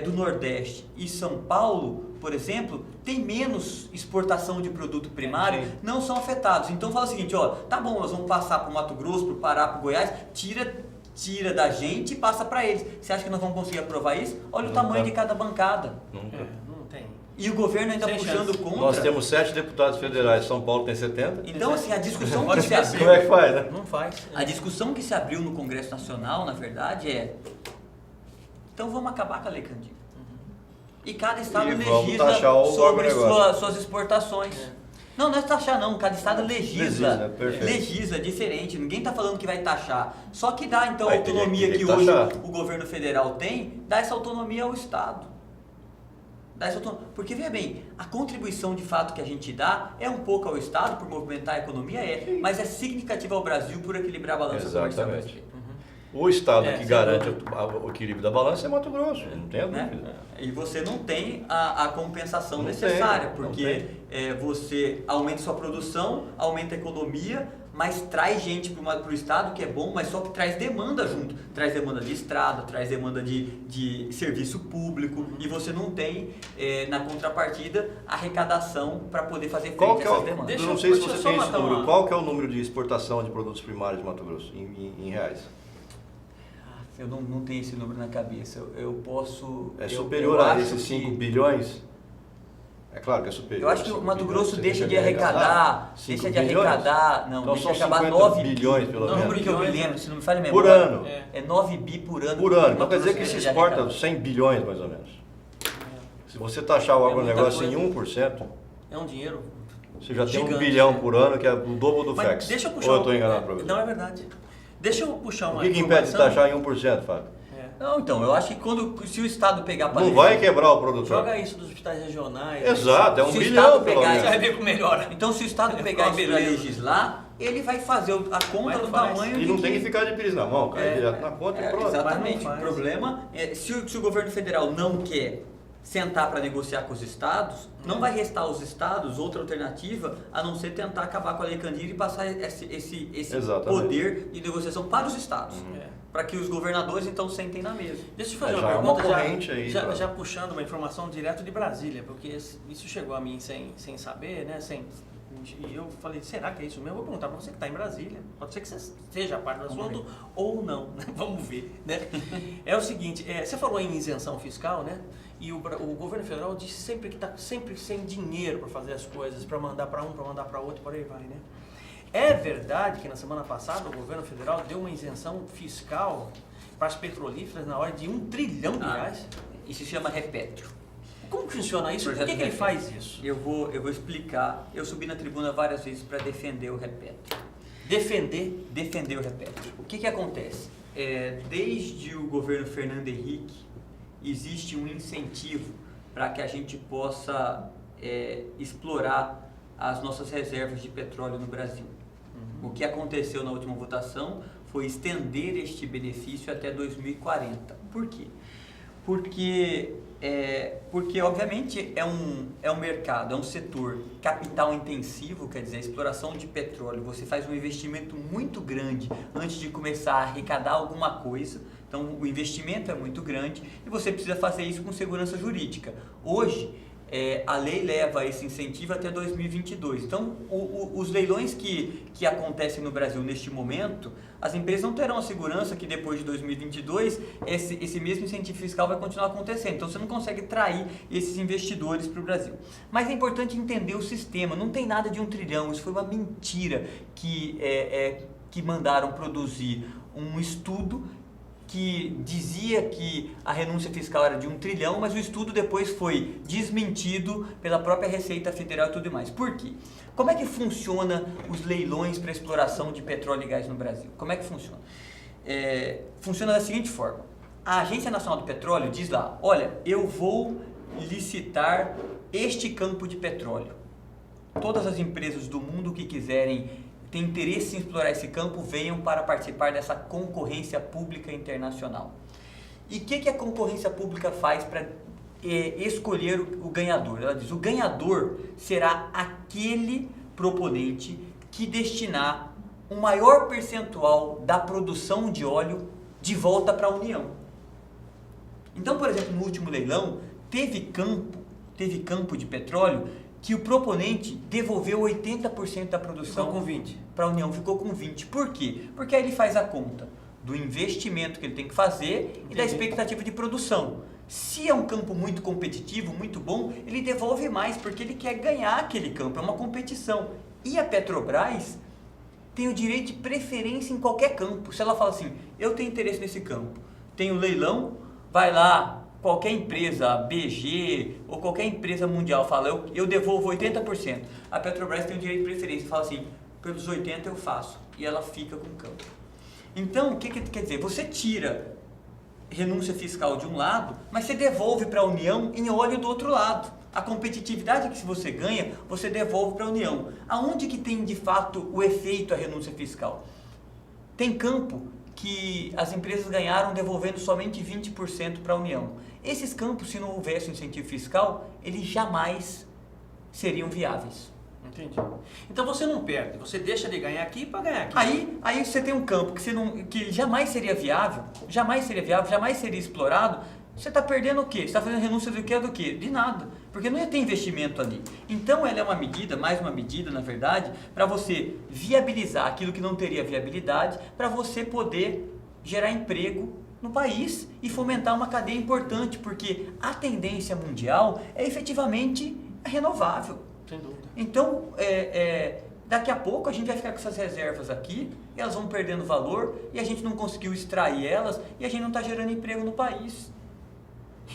do Nordeste e São Paulo, por exemplo, tem menos exportação de produto primário, Sim. não são afetados. Então fala o seguinte, ó, tá bom, nós vamos passar para o Mato Grosso, para o Pará, para o Goiás, tira da gente e passa para eles. Você acha que nós vamos conseguir aprovar isso? Olha o tamanho de cada bancada. Nunca. Não tem. E o governo ainda Sem puxando chance. contra. Nós temos 7 deputados federais, São Paulo tem 70. Então, assim, a discussão que Pode se ser assim. abriu... Como é que faz, né? Não faz. A discussão que se abriu no Congresso Nacional, na verdade, é... Então vamos acabar com a Lei Candir. E cada estado E vamos legisla taxar o sobre agronegócio. suas exportações. Não é taxar não, cada estado legisla. Perfeito. Legisla, diferente. Ninguém está falando que vai taxar. Só que dá então a Aí teria autonomia que que hoje taxar. o governo federal tem, dá essa autonomia ao estado. Porque veja bem, a contribuição de fato que a gente dá é um pouco ao estado por movimentar a economia, mas é significativa ao Brasil por equilibrar a balança comercial Exatamente. brasileira. O estado que sem garante o equilíbrio da balança é Mato Grosso, não tem Né? dúvida. E você não tem a compensação Não necessária, tem, não porque você aumenta sua produção, aumenta a economia, mas traz gente para o estado, que é bom, mas só que traz demanda junto. Traz demanda de estrada, traz demanda de serviço público, e você não tem, na contrapartida, arrecadação para poder fazer Qual frente que a é essas o, demandas. eu Deixa não eu- sei se deixa eu você só tem esse matar número. uma- Qual que é o número de exportação de produtos primários de Mato Grosso, em reais? Eu não tenho esse número na cabeça. Eu posso... É eu superior a acho esses que- 5 bilhões? É claro que é superior. Eu acho que o 5 Mato bilhões, Grosso você deixa de arrecadar, 5 deixa de bilhões? arrecadar, não, Então deixa são de acabar 50 9 bilhões, pelo O menos. número que eu me Bilhões, lembro, né? se não me falha a Por memória, ano. é 9 bi por ano. Por ano. Então Mato quer dizer Grosso que se deixa de exporta arrecadar. 100 bilhões, mais ou menos. Se você taxar o É muita agronegócio em coisa. 1%, É um dinheiro você já tem gigante, 1 bilhão né? por ano, que é o dobro do Mas FEX. deixa eu puxar Ou eu estou enganado para você? Não, é verdade. Deixa eu puxar uma O que impede de taxar em 1%, Fábio? Não, então, eu acho que se o Estado pegar para Não vai quebrar o produtor. Joga isso dos hospitais regionais. Exato, é 1 Se o bilhão, Estado pelo pegar Você vai menos. ver como melhora. Então, se o Estado É pegar uma isso para beleza. legislar, ele vai fazer a conta Mas do não faz. tamanho E de não tem que ficar de pires na mão, cai É, direto na conta e pronto. Exatamente. Mas não O faz. problema é se o governo federal não quer sentar para negociar com os estados, não vai restar aos estados outra alternativa a não ser tentar acabar com a Lei Candir e passar esse Exatamente. poder de negociação para os estados. É. Para que os governadores então sentem na mesa. Deixa eu te fazer Já uma é uma pergunta, corrente aí, já, tá? puxando uma informação direto de Brasília, porque isso chegou a mim sem saber, né? E eu falei, será que é isso mesmo? Eu vou perguntar para você que está em Brasília. Pode ser que você seja parte do assunto ou não, né? Vamos ver, né? É o seguinte, você falou em isenção fiscal, né? E o governo federal disse sempre que está sempre sem dinheiro para fazer as coisas, para mandar para um, para mandar para outro, por aí vai, né? É verdade que na semana passada o governo federal deu uma isenção fiscal para as petrolíferas na ordem de R$1 trilhão. Isso se chama repetro. Como que funciona isso? Por Projeto que ele repetro. faz isso? Eu vou explicar. Eu subi na tribuna várias vezes para defender o repetro. Defender o repetro. O que acontece? Desde o governo Fernando Henrique, existe um incentivo para que a gente possa explorar as nossas reservas de petróleo no Brasil. O que aconteceu na última votação foi estender este benefício até 2040. Por quê? Porque obviamente é um mercado, é um setor capital intensivo, quer dizer, a exploração de petróleo, você faz um investimento muito grande antes de começar a arrecadar alguma coisa, então o investimento é muito grande e você precisa fazer isso com segurança jurídica. Hoje, a lei leva esse incentivo até 2022. Então, os leilões que acontecem no Brasil neste momento, as empresas não terão a segurança que depois de 2022 esse mesmo incentivo fiscal vai continuar acontecendo. Então, você não consegue trair esses investidores para o Brasil. Mas é importante entender o sistema. Não tem nada de R$1 trilhão. Isso foi uma mentira que mandaram produzir um estudo que dizia que a renúncia fiscal era de R$1 trilhão, mas o estudo depois foi desmentido pela própria Receita Federal e tudo mais. Por quê? Como é que funciona os leilões para exploração de petróleo e gás no Brasil? Como é que funciona? Funciona da seguinte forma. A Agência Nacional do Petróleo diz lá, olha, eu vou licitar este campo de petróleo. Todas as empresas do mundo que quiserem tem interesse em explorar esse campo, venham para participar dessa concorrência pública internacional. E o que a concorrência pública faz para escolher o ganhador? Ela diz, o ganhador será aquele proponente que destinar um maior percentual da produção de óleo de volta para a União. Então, por exemplo, no último leilão, teve teve campo de petróleo que o proponente devolveu 80% da produção. Ficou com 20. Para a União, ficou com 20%. Por quê? Porque aí ele faz a conta do investimento que ele tem que fazer e da expectativa de produção. Se é um campo muito competitivo, muito bom, ele devolve mais, porque ele quer ganhar aquele campo, é uma competição. E a Petrobras tem o direito de preferência em qualquer campo. Se ela fala assim, eu tenho interesse nesse campo, tem um leilão, vai lá, qualquer empresa, BG ou qualquer empresa mundial fala, eu devolvo 80%. A Petrobras tem o direito de preferência, fala assim, pelos 80% eu faço, e ela fica com o campo. Então, o que quer dizer? Você tira renúncia fiscal de um lado, mas você devolve para a União em óleo do outro lado. A competitividade que você ganha, você devolve para a União. Aonde que tem de fato o efeito a renúncia fiscal? Tem campo que as empresas ganharam devolvendo somente 20% para a União. Esses campos, se não houvesse um incentivo fiscal, eles jamais seriam viáveis. Entendi. Então você não perde, você deixa de ganhar aqui para ganhar aqui. Aí você tem um campo que jamais seria viável, jamais seria explorado. Você está perdendo o quê? Você está fazendo renúncia do quê? Do quê? De nada, porque não ia ter investimento ali. Então ela é uma medida, mais uma medida na verdade, para você viabilizar aquilo que não teria viabilidade, para você poder gerar emprego no país e fomentar uma cadeia importante, porque a tendência mundial é efetivamente renovável. Sem dúvida. Então, daqui a pouco a gente vai ficar com essas reservas aqui, e elas vão perdendo valor, e a gente não conseguiu extrair elas, e a gente não está gerando emprego no país.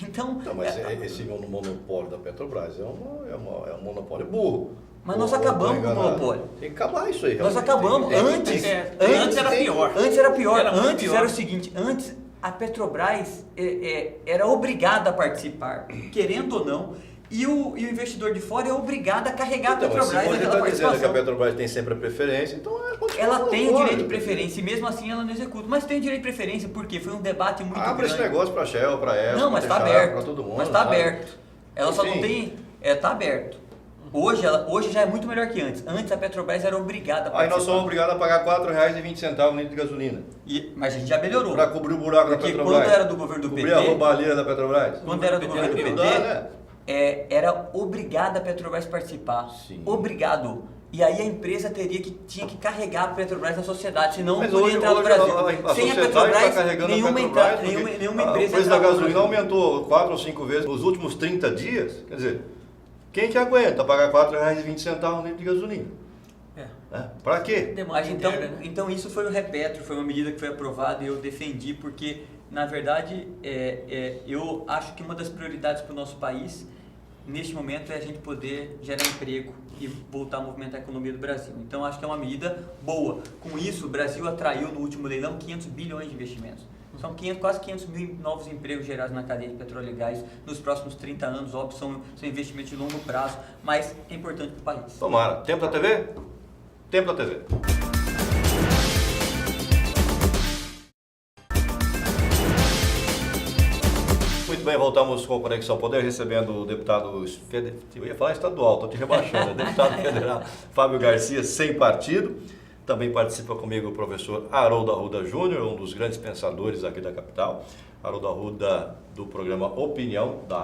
Então, mas esse monopólio da Petrobras é um monopólio burro. Mas nós acabamos com o monopólio. Tem que acabar isso aí. Nós acabamos. Antes era pior. Antes era pior. Antes era o seguinte, antes a Petrobras era obrigada a participar, querendo ou não, e o investidor de fora é obrigado a carregar a Petrobras. Se você está dizendo que a Petrobras tem sempre a preferência, então ela tem o direito de preferência e mesmo assim ela não executa. Mas tem o direito de preferência porque foi um debate muito grande. Abre esse negócio para a Shell, para ela, não, mas está aberto. Para todo mundo. Mas está aberto. Ela só não tem... Está aberto. Hoje já é muito melhor que antes. Antes a Petrobras era obrigada a participar. Aí nós somos obrigados a pagar R$ 4,20 no litro de gasolina. Mas a gente já melhorou. Para cobrir o buraco da Petrobras. Porque quando era do governo do PT... Cobrir a roubalheira da Petrobras. Quando era do governo do PT... era obrigada a Petrobras participar. Sim. Obrigado. E aí a empresa tinha que carregar a Petrobras na sociedade, senão mas não podia entrar no Brasil. Sem a Petrobras, nenhuma empresa... O preço da gasolina aumentou 4 ou 5 vezes nos últimos 30 dias. Quer dizer, quem que aguenta pagar R$ 4,20 no litro de gasolina? Para quê? Mas então isso foi o repetro, foi uma medida que foi aprovada e eu defendi porque, na verdade, eu acho que uma das prioridades para o nosso país, neste momento, é a gente poder gerar emprego e voltar a movimentar a economia do Brasil. Então, acho que é uma medida boa. Com isso, o Brasil atraiu no último leilão 500 bilhões de investimentos. São quase 500 mil novos empregos gerados na cadeia de petróleo e gás nos próximos 30 anos. Óbvio, são investimentos de longo prazo, mas é importante para o país. Tomara. Tempo da TV? Tempo da TV. Muito bem, voltamos com o Conexão Poder, recebendo o deputado federal, eu ia falar estadual, estou te rebaixando, deputado federal Fábio Garcia, sem partido. Também participa comigo o professor Haroldo Arruda Júnior, um dos grandes pensadores aqui da capital. Haroldo Arruda, do programa Opinião, da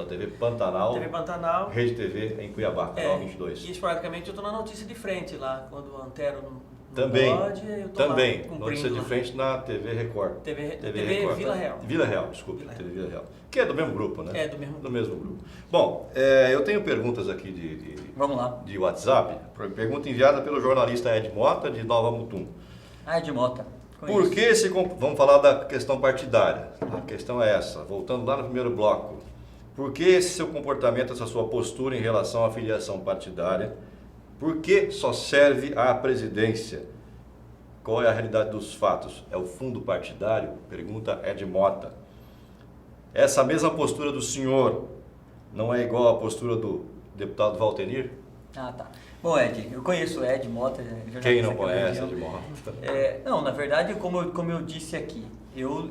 TV Pantanal. TV Pantanal. Rede TV em Cuiabá, canal 22. E esporadicamente eu estou na notícia de frente lá, quando o Antero não também, pode, eu tô também, lá, notícia de frente na TV Record. TV Record. Vila Real. Vila Real, desculpa, TV Vila Real. Que é do mesmo grupo, né? É, do mesmo grupo. Bom, eu tenho perguntas aqui Vamos lá. de WhatsApp. Pergunta enviada pelo jornalista Ed Mota, de Nova Mutum. Ed Mota. Por que vamos falar da questão partidária. A questão é essa, voltando lá no primeiro bloco. Por que esse seu comportamento, essa sua postura em relação à filiação partidária? Por que só serve à presidência? Qual é a realidade dos fatos? É o fundo partidário? Pergunta Ed Mota. Essa mesma postura do senhor não é igual à postura do deputado Valtenir? Ah, tá. Bom, Ed, eu conheço o Ed Mota. Quem não conhece Ed Mota? Não, na verdade, como eu disse aqui, eu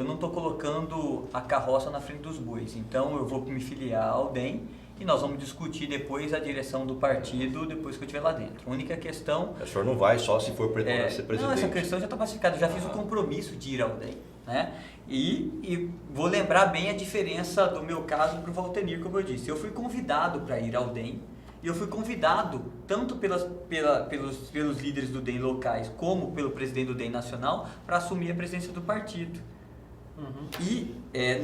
não estou colocando a carroça na frente dos bois. Então, eu vou me filiar ao DEM e nós vamos discutir depois a direção do partido, depois que eu estiver lá dentro. A única questão... O senhor não vai só se for ser presidente? Não, essa questão já está pacificada. Eu já fiz o compromisso de ir ao DEM. né? E vou lembrar bem a diferença do meu caso para o Valtenir, como eu disse. Eu fui convidado para ir ao DEM, e eu fui convidado tanto pelos líderes do DEM locais, como pelo presidente do DEM nacional, para assumir a presidência do partido. E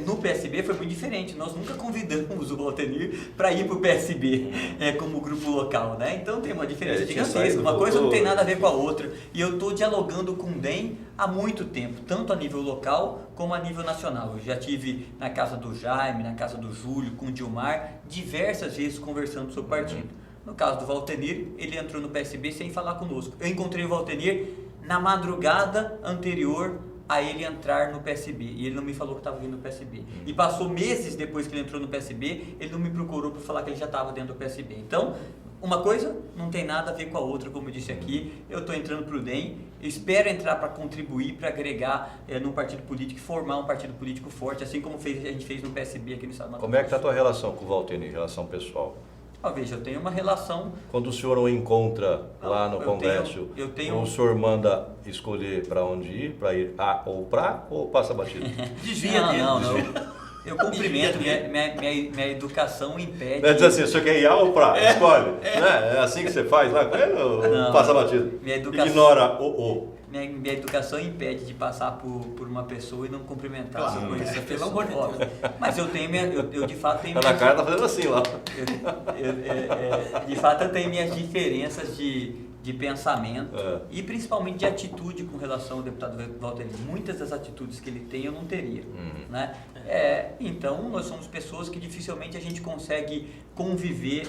no PSB foi muito diferente, nós nunca convidamos o Valtenir para ir para o PSB como grupo local, né? Então tem uma diferença gigantesca, uma coisa não tem nada a ver com a outra. E eu estou dialogando com o DEM há muito tempo, tanto a nível local como a nível nacional. Eu já estive na casa do Jaime, na casa do Júlio, com o Dilmar, diversas vezes conversando sobre o partido. No caso do Valtenir, ele entrou no PSB sem falar conosco. Eu encontrei o Valtenir na madrugada anterior a ele entrar no PSB, e ele não me falou que estava vindo no PSB. E passou meses depois que ele entrou no PSB, ele não me procurou para falar que ele já estava dentro do PSB. Então, uma coisa não tem nada a ver com a outra, como eu disse aqui. Eu estou entrando para o DEM, espero entrar para contribuir, para agregar num partido político, formar um partido político forte, assim como a gente fez no PSB aqui no estado do Mato Grosso. Como é que está a tua relação com o Valtenir, relação pessoal? Veja, eu tenho uma relação... Quando o senhor o encontra lá no Congresso, o senhor manda escolher para onde ir, para ir ou passa batido? Desvia dele. Não. Eu cumprimento, minha educação impede... Diz assim, o senhor quer ir ou para? Escolhe. É assim que você faz lá com ele ou passa batido? Ignora o. Minha educação impede de passar por uma pessoa e não cumprimentar. Claro, essa pelo pessoa, amor de Deus. Mas eu tenho eu de fato tenho... Tá na cara, tá fazendo assim lá. De fato eu tenho minhas diferenças de pensamento e principalmente de atitude com relação ao deputado Valtenir. Muitas das atitudes que ele tem eu não teria. Né? Então nós somos pessoas que dificilmente a gente consegue conviver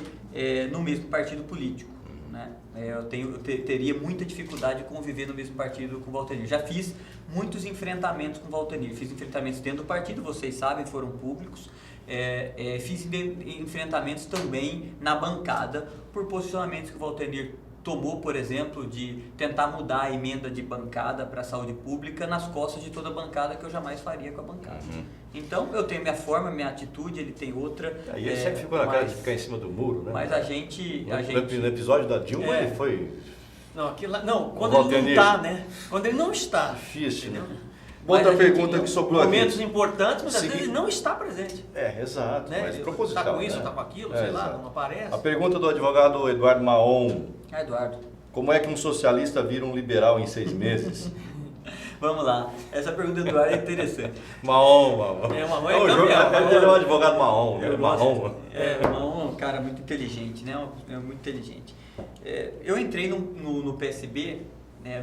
no mesmo partido político. Né? Eu teria muita dificuldade de conviver no mesmo partido com o Valtenir. Já fiz muitos enfrentamentos com o Valtenir. Fiz enfrentamentos dentro do partido, vocês sabem, foram públicos. Fiz enfrentamentos também na bancada por posicionamentos que o Valtenir tomou, por exemplo, de tentar mudar a emenda de bancada para a saúde pública nas costas de toda a bancada, que eu jamais faria com a bancada. Então, eu tenho minha forma, minha atitude, ele tem outra. Aí ele sempre ficou na cara de ficar em cima do muro, né? Mas No episódio da Dilma ele foi... Quando ele não está, né? Quando ele não está. Difícil, né? Outra pergunta que sobrou aqui. Momentos importantes, mas às vezes ele não está presente. Exato, Né? mas Ele proposital. está com isso, né? está com aquilo, sei lá, exato. não aparece. A pergunta do advogado Eduardo Maon. Eduardo. Como é que um socialista vira um liberal em 6 meses? Vamos lá. Essa pergunta do Eduardo é interessante. Maon. Maon é campeão. Ele é um advogado Maon. Maon. Maon é um cara muito inteligente, né? É muito inteligente. Eu entrei no PSB,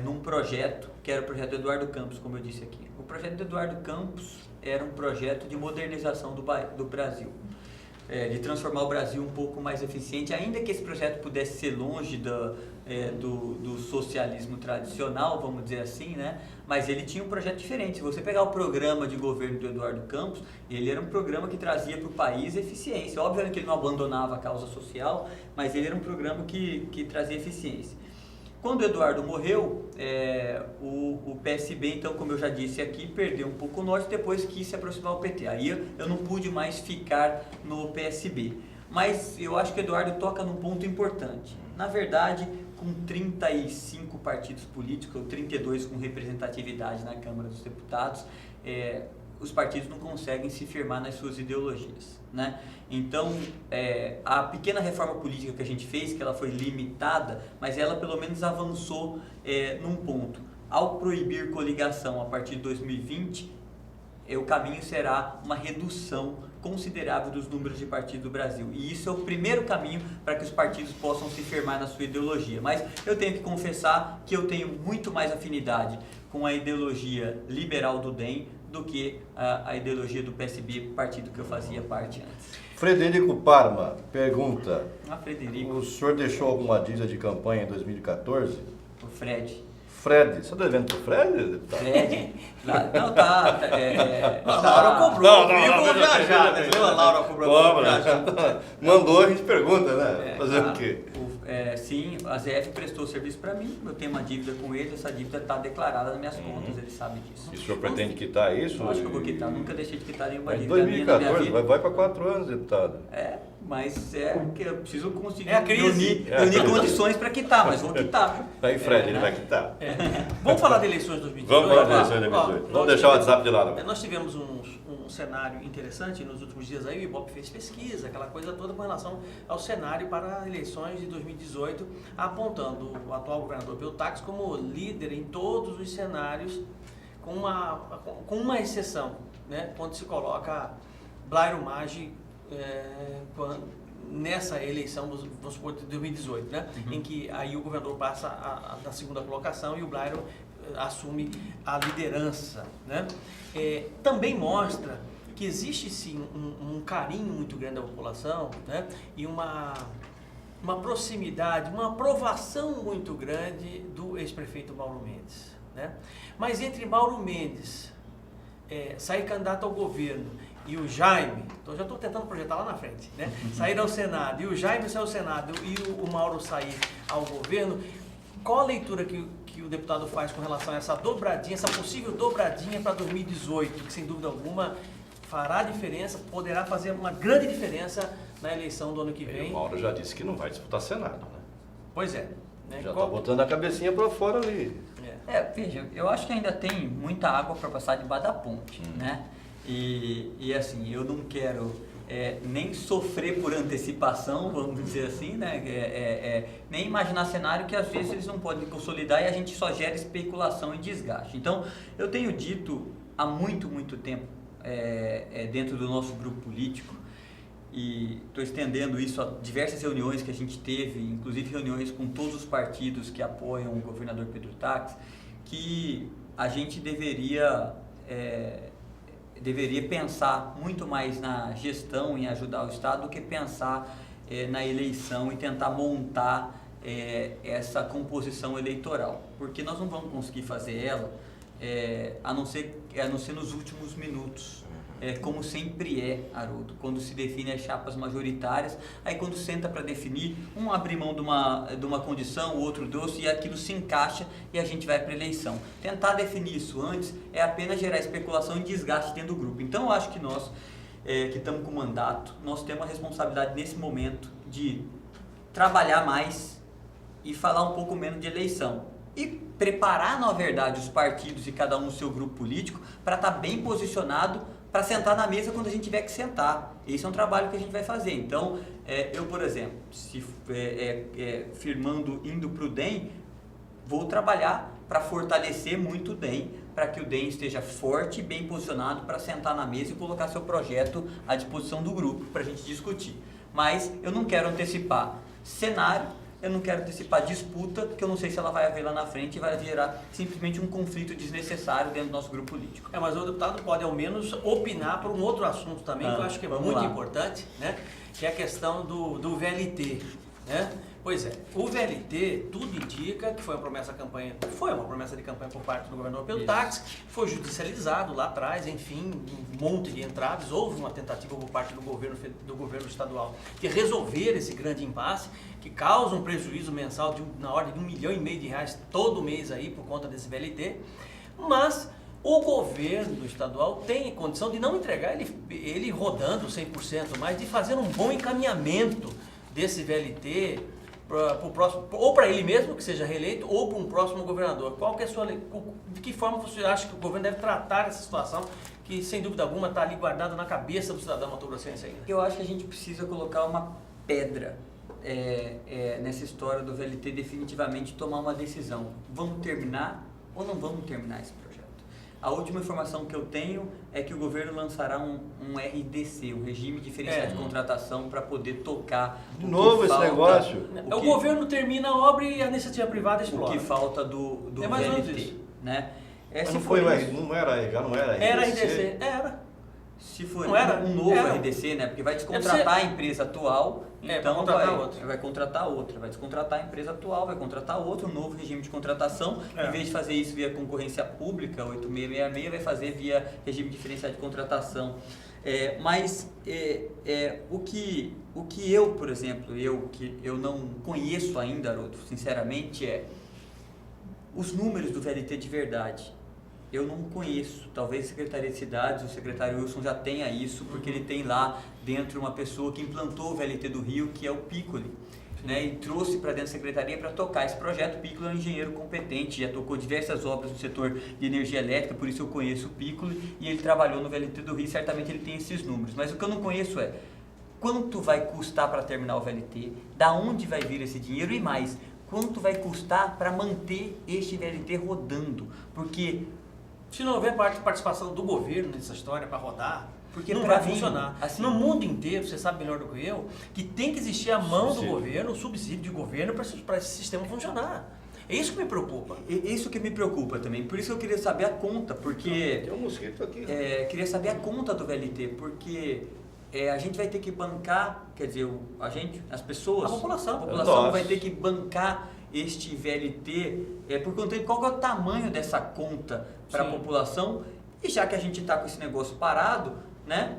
num projeto, que era o projeto do Eduardo Campos, como eu disse aqui. O projeto do Eduardo Campos era um projeto de modernização do Brasil. De transformar o Brasil um pouco mais eficiente, ainda que esse projeto pudesse ser longe do socialismo tradicional, vamos dizer assim, né? Mas ele tinha um projeto diferente. Se você pegar o programa de governo do Eduardo Campos, ele era um programa que trazia para o país eficiência. Obviamente que ele não abandonava a causa social, mas ele era um programa que trazia eficiência. Quando o Eduardo morreu, o PSB, então, como eu já disse aqui, perdeu um pouco o norte, depois quis se aproximar ao PT. Aí eu não pude mais ficar no PSB. Mas eu acho que o Eduardo toca num ponto importante. Na verdade, com 35 partidos políticos, ou 32 com representatividade na Câmara dos Deputados, os partidos não conseguem se firmar nas suas ideologias, né? Então, a pequena reforma política que a gente fez, que ela foi limitada, mas ela pelo menos avançou num ponto. Ao proibir coligação a partir de 2020, o caminho será uma redução considerável dos números de partidos do Brasil. E isso é o primeiro caminho para que os partidos possam se firmar na sua ideologia. Mas eu tenho que confessar que eu tenho muito mais afinidade com a ideologia liberal do DEM do que a ideologia do PSB, partido que eu fazia parte antes. Frederico Parma pergunta: Frederico. O senhor deixou alguma dívida de campanha em 2014? O Fred. Fred, você está devendo pro Fred, deputado? Fred. Não, tá. A Laura cobrou, já, né? A Laura cobrou. Mandou, a gente pergunta, né? Fazer o quê? Sim, a ZF prestou serviço para mim, eu tenho uma dívida com ele, essa dívida está declarada nas minhas contas, ele sabe disso. E o senhor pretende quitar isso? Eu acho que eu vou quitar, nunca deixei de quitar nenhuma Em dívida minha na minha 2014, vida. vai para 4 anos, deputado. mas é que eu preciso conseguir É a crise. reunir condições para quitar, mas vou quitar. Aí, Fred, ele vai quitar. Vamos falar de eleições de 2018? Vamos falar de eleições de 2018. Vamos deixar o WhatsApp de lado. Nós tivemos um cenário interessante nos últimos dias aí, o Ibope fez pesquisa, aquela coisa toda com relação ao cenário para eleições de 2018, apontando o atual governador Pedro Táxi como líder em todos os cenários, com uma exceção, né, quando se coloca Blairo Maggi nessa eleição, vamos supor, de 2018, né, em que aí o governador passa da segunda colocação e o Blairo assume a liderança, né? Também mostra que existe sim um carinho muito grande da população, né? E uma proximidade, uma aprovação muito grande do ex-prefeito Mauro Mendes, né? Mas entre Mauro Mendes sair candidato ao governo e o Jaime, então já estou tentando projetar lá na frente, né? Sair ao Senado e o Jaime sair ao Senado e o Mauro sair ao governo, qual a leitura que o deputado faz com relação a essa dobradinha, essa possível dobradinha para 2018, que sem dúvida alguma fará diferença, poderá fazer uma grande diferença na eleição do ano que vem? O Mauro já disse que não vai disputar Senado, né? Pois é. Né? Já está botando a cabecinha para fora ali. Veja, eu acho que ainda tem muita água para passar debaixo da ponte, né? E assim, eu não quero nem sofrer por antecipação, vamos dizer assim, né? Nem imaginar cenário que às vezes eles não podem consolidar e a gente só gera especulação e desgaste. Então, eu tenho dito há muito tempo, dentro do nosso grupo político, e estou estendendo isso a diversas reuniões que a gente teve, inclusive reuniões com todos os partidos que apoiam o governador Pedro Táxi, que a gente deveria pensar muito mais na gestão, em ajudar o Estado, do que pensar na eleição e tentar montar essa composição eleitoral, porque nós não vamos conseguir fazer ela a não ser nos últimos minutos. Como sempre Haroldo, quando se define as chapas majoritárias, aí quando senta para definir, um abre mão de uma condição, o outro doce, e aquilo se encaixa e a gente vai para a eleição. Tentar definir isso antes é apenas gerar especulação e desgaste dentro do grupo. Então eu acho que nós, que estamos com mandato, nós temos a responsabilidade nesse momento de trabalhar mais e falar um pouco menos de eleição. E preparar, na verdade, os partidos e cada um no seu grupo político para estar bem posicionado para sentar na mesa quando a gente tiver que sentar. Esse é um trabalho que a gente vai fazer. Então, eu, por exemplo, se firmando, indo para o DEM, vou trabalhar para fortalecer muito o DEM, para que o DEM esteja forte e bem posicionado para sentar na mesa e colocar seu projeto à disposição do grupo para a gente discutir. Mas eu não quero antecipar cenário, eu não quero antecipar disputa, porque eu não sei se ela vai haver lá na frente e vai gerar simplesmente um conflito desnecessário dentro do nosso grupo político. Mas o deputado pode ao menos opinar por um outro assunto também, que eu acho que é muito importante, né? Que é a questão do VLT, né? Pois é, o VLT, tudo indica que foi uma promessa de campanha por parte do governador Pedro Táxi, foi judicializado lá atrás, enfim, um monte de entraves, houve uma tentativa por parte do governo estadual de resolver esse grande impasse, que causa um prejuízo mensal na ordem de R$1,5 milhão todo mês aí por conta desse VLT, mas o governo estadual tem condição de não entregar ele rodando 100%, mas de fazer um bom encaminhamento desse VLT para o próximo, ou para ele mesmo, que seja reeleito, ou para um próximo governador. Qual que é a sua, de que forma você acha que o governo deve tratar essa situação, que sem dúvida alguma está ali guardada na cabeça do cidadão mato-grossense ainda? Eu acho que a gente precisa colocar uma pedra nessa história do VLT, definitivamente tomar uma decisão. Vamos terminar ou não vamos terminar esse projeto? A última informação que eu tenho é que o governo lançará um RDC, um regime diferenciado de contratação, para poder tocar. De novo esse negócio? O governo termina a obra e a iniciativa privada explora. O que falta do VLT, né? Já não era RDC? Era RDC, era. Se for um novo RDC, né? Porque vai descontratar a empresa atual, então vai contratar outra, vai descontratar a empresa atual, vai contratar outra, um novo regime de contratação. Em vez de fazer isso via concorrência pública, 8666, vai fazer via regime diferenciado de contratação. O que eu, por exemplo, que eu não conheço ainda, Haroldo, sinceramente, os números do VLT de verdade. eu não conheço. Talvez a Secretaria de Cidades, o secretário Wilson já tenha isso, porque ele tem lá dentro uma pessoa que implantou o VLT do Rio, que é o Piccoli, né, e trouxe para dentro da secretaria para tocar esse projeto. O Piccoli é um engenheiro competente, já tocou diversas obras no setor de energia elétrica, por isso eu conheço o Piccoli, e ele trabalhou no VLT do Rio, certamente ele tem esses números. Mas o que eu não conheço é quanto vai custar para terminar o VLT, da onde vai vir esse dinheiro e mais, quanto vai custar para manter este VLT rodando, porque se não houver participação do governo nessa história para rodar, porque não pra vai mim, funcionar. assim, no mundo inteiro, você sabe melhor do que eu, que tem que existir a mão do governo, o subsídio de governo para esse sistema funcionar. É isso que me preocupa. Isso que me preocupa também. Por isso que eu queria saber a conta, porque... Tem um mosquito aqui. Queria saber a conta do VLT, porque a gente vai ter que bancar, quer dizer, as pessoas... A população. Nossa. Vai ter que bancar este VLT, por conta de qual que é o tamanho dessa conta para a Sim. população, e já que a gente está com esse negócio parado, né,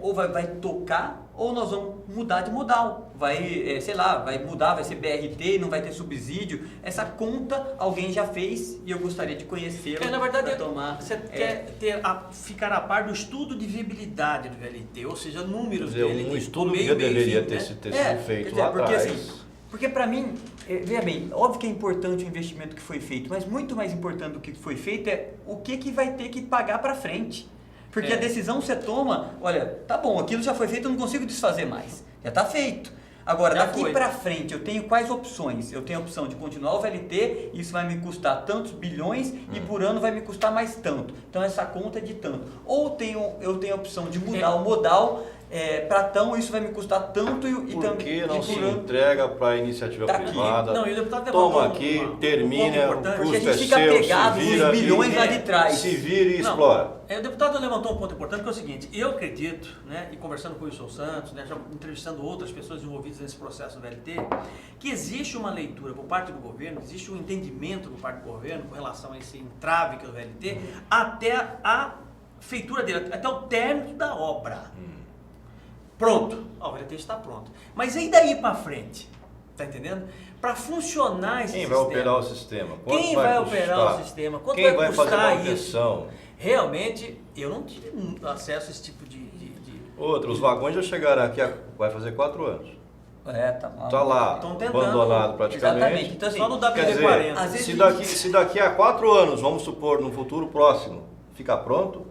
ou vai tocar, ou nós vamos mudar de modal, vai mudar, vai ser BRT, não vai ter subsídio. Essa conta alguém já fez e eu gostaria de conhecê-la. Na verdade, pra tomar, você quer ficar a par do estudo de viabilidade do VLT, ou seja, números Quer dizer, dele. um estudo que meio, já meio e deveria fim, ter né? sido quer feito dizer, lá porque, atrás. assim, porque para mim, veja bem, óbvio que é importante o investimento que foi feito, mas muito mais importante do que foi feito é o que vai ter que pagar para frente. Porque a decisão você toma, olha, tá bom, aquilo já foi feito, eu não consigo desfazer mais. Já está feito. Agora, Já daqui foi. para frente, eu tenho quais opções? Eu tenho a opção de continuar o VLT, isso vai me custar tantos bilhões e por ano vai me custar mais tanto. Então, essa conta é de tanto. Ou eu tenho a opção de mudar o modal, para tão, isso vai me custar tanto e Por também... que não e se por ano- entrega para a iniciativa Tá aqui. privada? Não, e o deputado Toma levantou aqui, um ponto termina, o importante, porque a custo é gente fica seu, pegado se nos vira, bilhões lá de trás. se vira e Não, explora. O deputado levantou um ponto importante, que é o seguinte: eu acredito, né, e conversando com o Wilson Santos, né, já entrevistando outras pessoas envolvidas nesse processo do VLT, que existe uma leitura por parte do governo, existe um entendimento por parte do governo com relação a esse entrave que é o VLT, até a feitura dele, até o término da obra. Pronto, o VLT está pronto. Mas e daí para frente? Tá entendendo? Para funcionar esse Quem sistema. vai operar o sistema? Quanto Quem vai custar? operar o sistema? Quanto Quem vai custar fazer a isso? manutenção? Realmente, eu não tive acesso a esse tipo de... Outra, os vagões já chegaram aqui, vai fazer 4 anos. Tá Está lá, Tão tentando. abandonado praticamente. Exatamente. Então, assim, Só no Quer dizer, WD-40. às vezes se daqui a 4 anos, vamos supor, no futuro próximo, ficar pronto,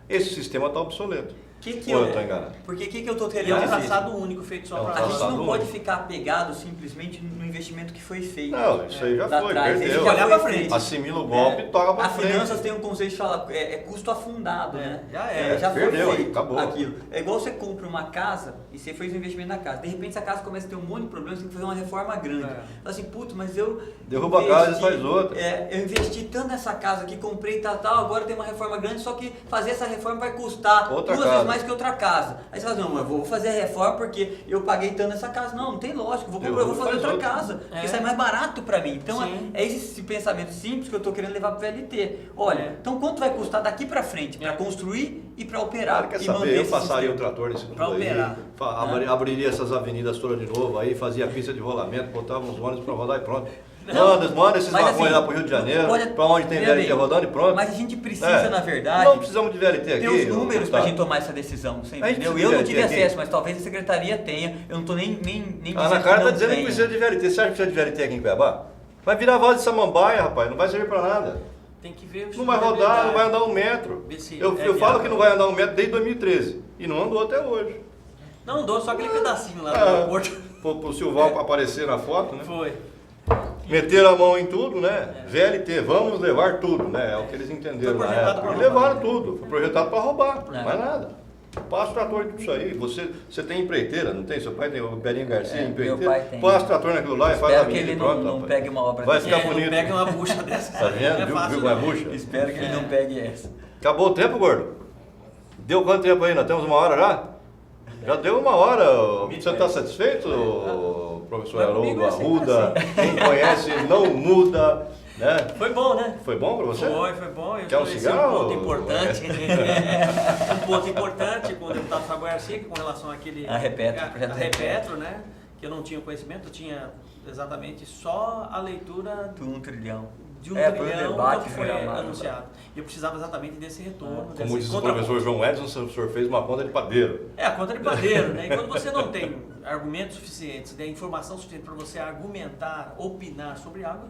esse sistema está obsoleto. Ou eu estou enganado? Porque o que eu estou E é querendo um dizer? traçado único feito só É um para A gente traçado não pode único. ficar apegado simplesmente no investimento que foi feito. Não, isso aí já lá foi, atrás. perdeu. Esse já Olhar foi pra frente. feito. Assimila o golpe e toca para A frente. finanças tem um conceito que fala custo afundado, né? já era. Já foi Perdeu, feito acabou. aquilo. É igual você compra uma casa e você fez um investimento na casa. De repente essa casa começa a ter um monte de problemas, você tem que fazer uma reforma grande. Fala assim, puto, mas eu Derruba a casa e faz outra. eu investi tanto nessa casa aqui, comprei tal, agora tem uma reforma grande, só que fazer essa reforma vai custar Outra 2 casa. vezes mais que outra casa. Aí você fala, não, mas vou fazer a reforma porque eu paguei tanto nessa casa. Não tem lógica, eu vou comprar, eu vou fazer Derruba e outra faz casa, porque É. sai mais barato pra mim. Então Sim. é esse pensamento simples que eu tô querendo levar pro VLT. Olha, então quanto vai custar daqui pra frente pra construir e pra operar? Cara, quer e saber, manter eu esse passaria o sistema? trator nesse tudo Pra aí, operar. abriria essas avenidas todas de novo, aí fazia pista de rolamento, botava uns ônibus para rodar e pronto. Não, Manda esses mas vagões assim, lá pro Rio de Janeiro, pode- para onde tem veja VLT bem, rodando e pronto. Mas a gente precisa, na verdade, Não precisamos de VLT aqui. ter os números pra tá? gente tomar essa decisão, você A gente entendeu? precisa Eu não de tive VLT acesso, aqui. mas talvez a secretaria tenha. Eu não tô nem dizendo A Ana que Cara não tá dizendo que tenha. precisa de VLT. Você acha que precisa de VLT aqui em Cuiabá? Vai virar voz de samambaia, rapaz, não vai servir para nada. Tem que ver... Não vai rodar, não vai andar 1 metro. Ver se Eu é falo viável. que não vai andar 1 metro desde 2013 e não andou até hoje. Não andou, só aquele pedacinho lá do Ah, aeroporto. pro Silval aparecer na foto, né? Foi. Meteram a mão em tudo, né? VLT, vamos levar tudo, né? É o que eles entenderam Foi na projetado época. pra E levaram roubar. tudo. Foi projetado para roubar, É. mais nada. Passa o trator e tudo isso aí. Você tem empreiteira, não tem? Seu pai tem o Belinho Garcia, É, empreiteira. meu pai tem. Passa o trator naquilo lá e faz a Espero que avenida ele e pronto. não rapaz. pegue uma obra Vai desse. ficar Não bonito. pega uma bucha dessa. Tá vendo? Não é Viu fácil, como é não. bucha? Espero que ele não pegue essa. Acabou o tempo, gordo? Deu quanto tempo aí? Nós temos 1 hora já? Já deu 1 hora. Você está satisfeito, professor Mas Haroldo comigo é sempre Arruda? Quem conhece não muda, né? Foi bom, né? Foi bom para você? Foi bom. Eu Quer um conheci cigarro? Um ponto importante. Um ponto importante com o deputado Fábio Garcia, que com relação àquele... A Repetro, a projeto Repetro, né? Que eu não tinha conhecimento, eu tinha exatamente só a leitura Do 1 trilhão. de 1 foi um trilhão debate que foi programado. anunciado. E eu precisava exatamente desse retorno. Como desse diz o contraponto. professor João Edson, o senhor fez uma conta de padeiro. É, a conta de padeiro, né? E quando você não tem argumentos suficientes, né, informação suficiente para você argumentar, opinar sobre algo,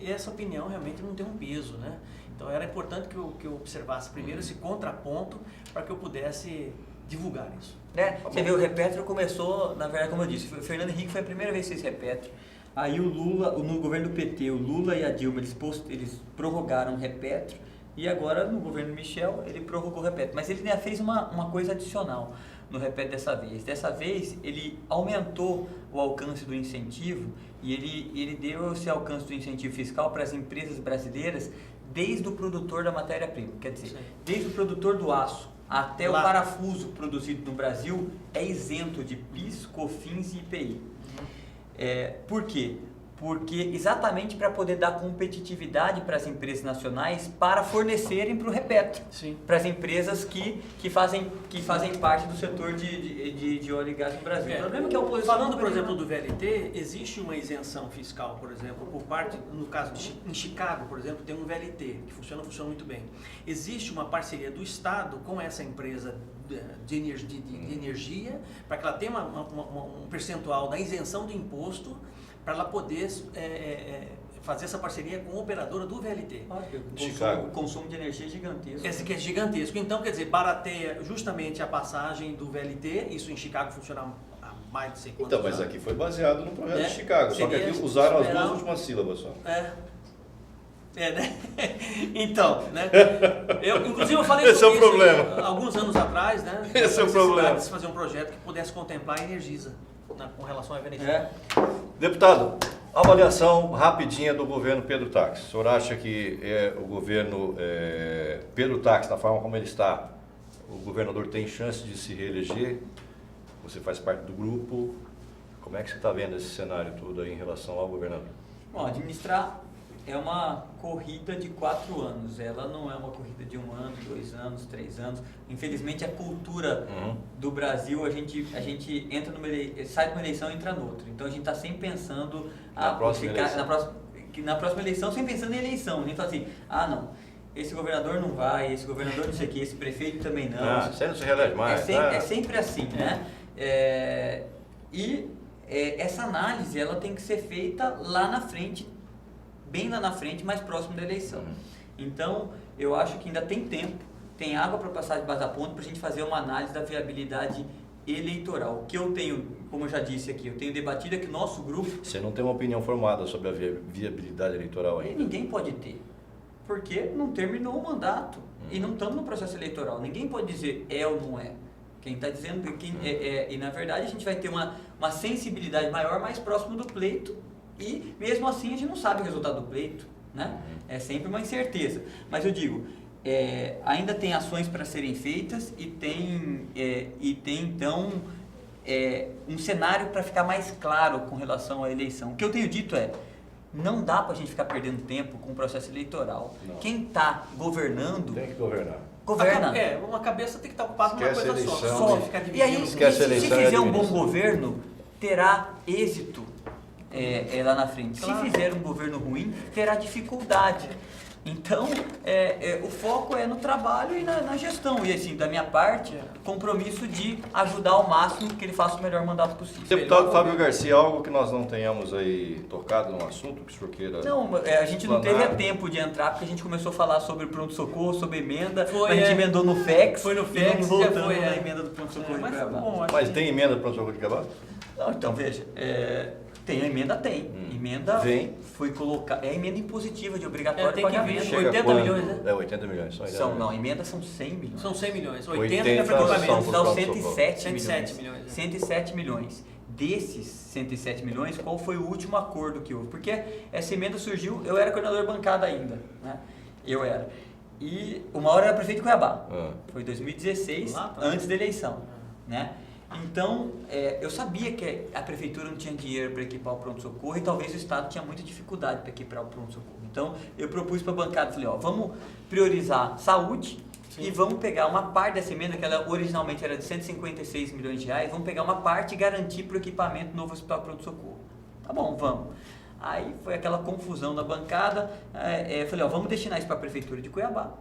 essa opinião realmente não tem um peso, né? Então era importante que eu observasse primeiro esse contraponto para que eu pudesse divulgar isso. Né? Você vê, o Repetro começou, na verdade, como eu disse, o Fernando Henrique foi a primeira vez que fez Repetro. Aí o Lula, no governo do PT, o Lula e a Dilma, eles prorrogaram o Repetro. E agora, no governo Michel, ele prorrogou o Repetro. Mas ele ainda fez uma coisa adicional no Repetro dessa vez. Dessa vez, ele aumentou o alcance do incentivo e ele deu esse alcance do incentivo fiscal para as empresas brasileiras desde o produtor da matéria-prima. Quer dizer, Sim. desde o produtor do aço até Lá. o parafuso produzido no Brasil é isento de PIS, COFINS e IPI. Por quê? Porque exatamente para poder dar competitividade para as empresas nacionais para fornecerem para o Repetro, Sim. para as empresas que fazem parte do setor de óleo e gás no Brasil. O problema é que a oposição... Falando, por exemplo, do VLT, existe uma isenção fiscal, por exemplo, por parte, no caso em Chicago, por exemplo, tem um VLT que funciona muito bem. Existe uma parceria do Estado com essa empresa de energia para que ela tenha um percentual da isenção do imposto para ela poder fazer essa parceria com a operadora do VLT. O consumo de energia é gigantesco. Esse que é gigantesco. Então, quer dizer, barateia justamente a passagem do VLT, isso em Chicago funciona há mais de 100 anos. Então, mas aqui foi baseado no projeto É, de Chicago, só que seria aqui usaram as esperar- duas últimas sílabas só. Né? Então, né? Inclusive eu falei Esse sobre é o isso problema. alguns anos atrás, né? Esse é o A necessidade problema. de se fazer um projeto que pudesse contemplar a Energisa, né, com relação à VLT. Deputado, avaliação rapidinha do governo Pedro Tax. O senhor acha que o governo Pedro Tax, da forma como ele está, o governador tem chance de se reeleger? Você faz parte do grupo. Como é que você está vendo esse cenário todo aí em relação ao governador? Bom, administrar é uma corrida de 4 anos, ela não é uma corrida de 1 ano, 2 anos, 3 anos. Infelizmente a cultura do Brasil, a gente entra sai de uma eleição e entra noutra. Então a gente está sempre pensando Na próxima na próxima eleição, sempre pensando em eleição. A gente fala assim, não, esse governador não vai, esse governador não sei o que, esse prefeito também não. Você não se reelege mais. É sempre assim, né? Essa análise ela tem que ser feita lá na frente, bem lá na frente, mais próximo da eleição. Então, eu acho que ainda tem tempo, tem água para passar debaixo da ponte para a gente fazer uma análise da viabilidade eleitoral. O que eu tenho, como eu já disse aqui, eu tenho debatido aqui no nosso grupo. Você não tem uma opinião formada sobre a viabilidade eleitoral ainda? Ninguém pode ter, porque não terminou o mandato e não estamos no processo eleitoral. Ninguém pode dizer é ou não é. Quem está dizendo que e na verdade a gente vai ter uma sensibilidade maior mais próximo do pleito e mesmo assim a gente não sabe o resultado do pleito, né? É sempre uma incerteza. Mas eu digo, ainda tem ações para serem feitas e tem então um cenário para ficar mais claro com relação à eleição. O que eu tenho dito não dá para a gente ficar perdendo tempo com o processo eleitoral. Não. Quem está governando, Tem que governar. governa. Uma cabeça tem que estar ocupada com uma Esquece coisa a só. eleição, Só né? ficar E aí, dividindo. Esquece a se eleição e fizer um bom administra. governo, terá êxito lá na frente. Claro. Se fizer um governo ruim, terá dificuldade. Então, o foco é no trabalho e na gestão. E assim, da minha parte, compromisso de ajudar ao máximo que ele faça o melhor mandato possível. Deputado Fábio Garcia, algo que nós não tenhamos aí tocado no assunto que o senhor queira... Não, a gente não teve explanar? tempo de entrar, porque a gente começou a falar sobre pronto-socorro, sobre emenda, Foi, a gente emendou no FEX, Foi no e FEX, não já voltamos foi, na emenda do pronto-socorro Mas de foi Cuiabá. bom, acho Mas que- tem emenda para o socorro de Cuiabá? Não, então veja, tem a emenda, tem. Emenda Vem. foi colocada, é a emenda impositiva de obrigatório tem que vir, pagamento. chega 80 quando? milhões, né? 80 milhões. Só ideia. Não, emendas são 100 milhões. São 100 milhões. 80 80 é para são equipamento. pro Dá pronto-socorro. 107 107 milhões. milhões, né? 107 milhões. Desses 107 milhões, qual foi o último acordo que houve? Porque essa emenda surgiu, eu era coordenador de bancada ainda, né? Eu era. E o maior era prefeito de Cuiabá. Foi em 2016, Lá, tá. antes da eleição, né? Então, eu sabia que a prefeitura não tinha dinheiro para equipar o pronto-socorro e talvez o Estado tinha muita dificuldade para equipar o pronto-socorro. Então, eu propus para a bancada, falei, vamos priorizar saúde e vamos pegar uma parte dessa emenda, que ela originalmente era de 156 milhões de reais, vamos pegar uma parte e garantir para o equipamento do novo hospital pronto-socorro. Tá bom, vamos. Aí foi aquela confusão na bancada, eu falei, vamos destinar isso para a Prefeitura de Cuiabá,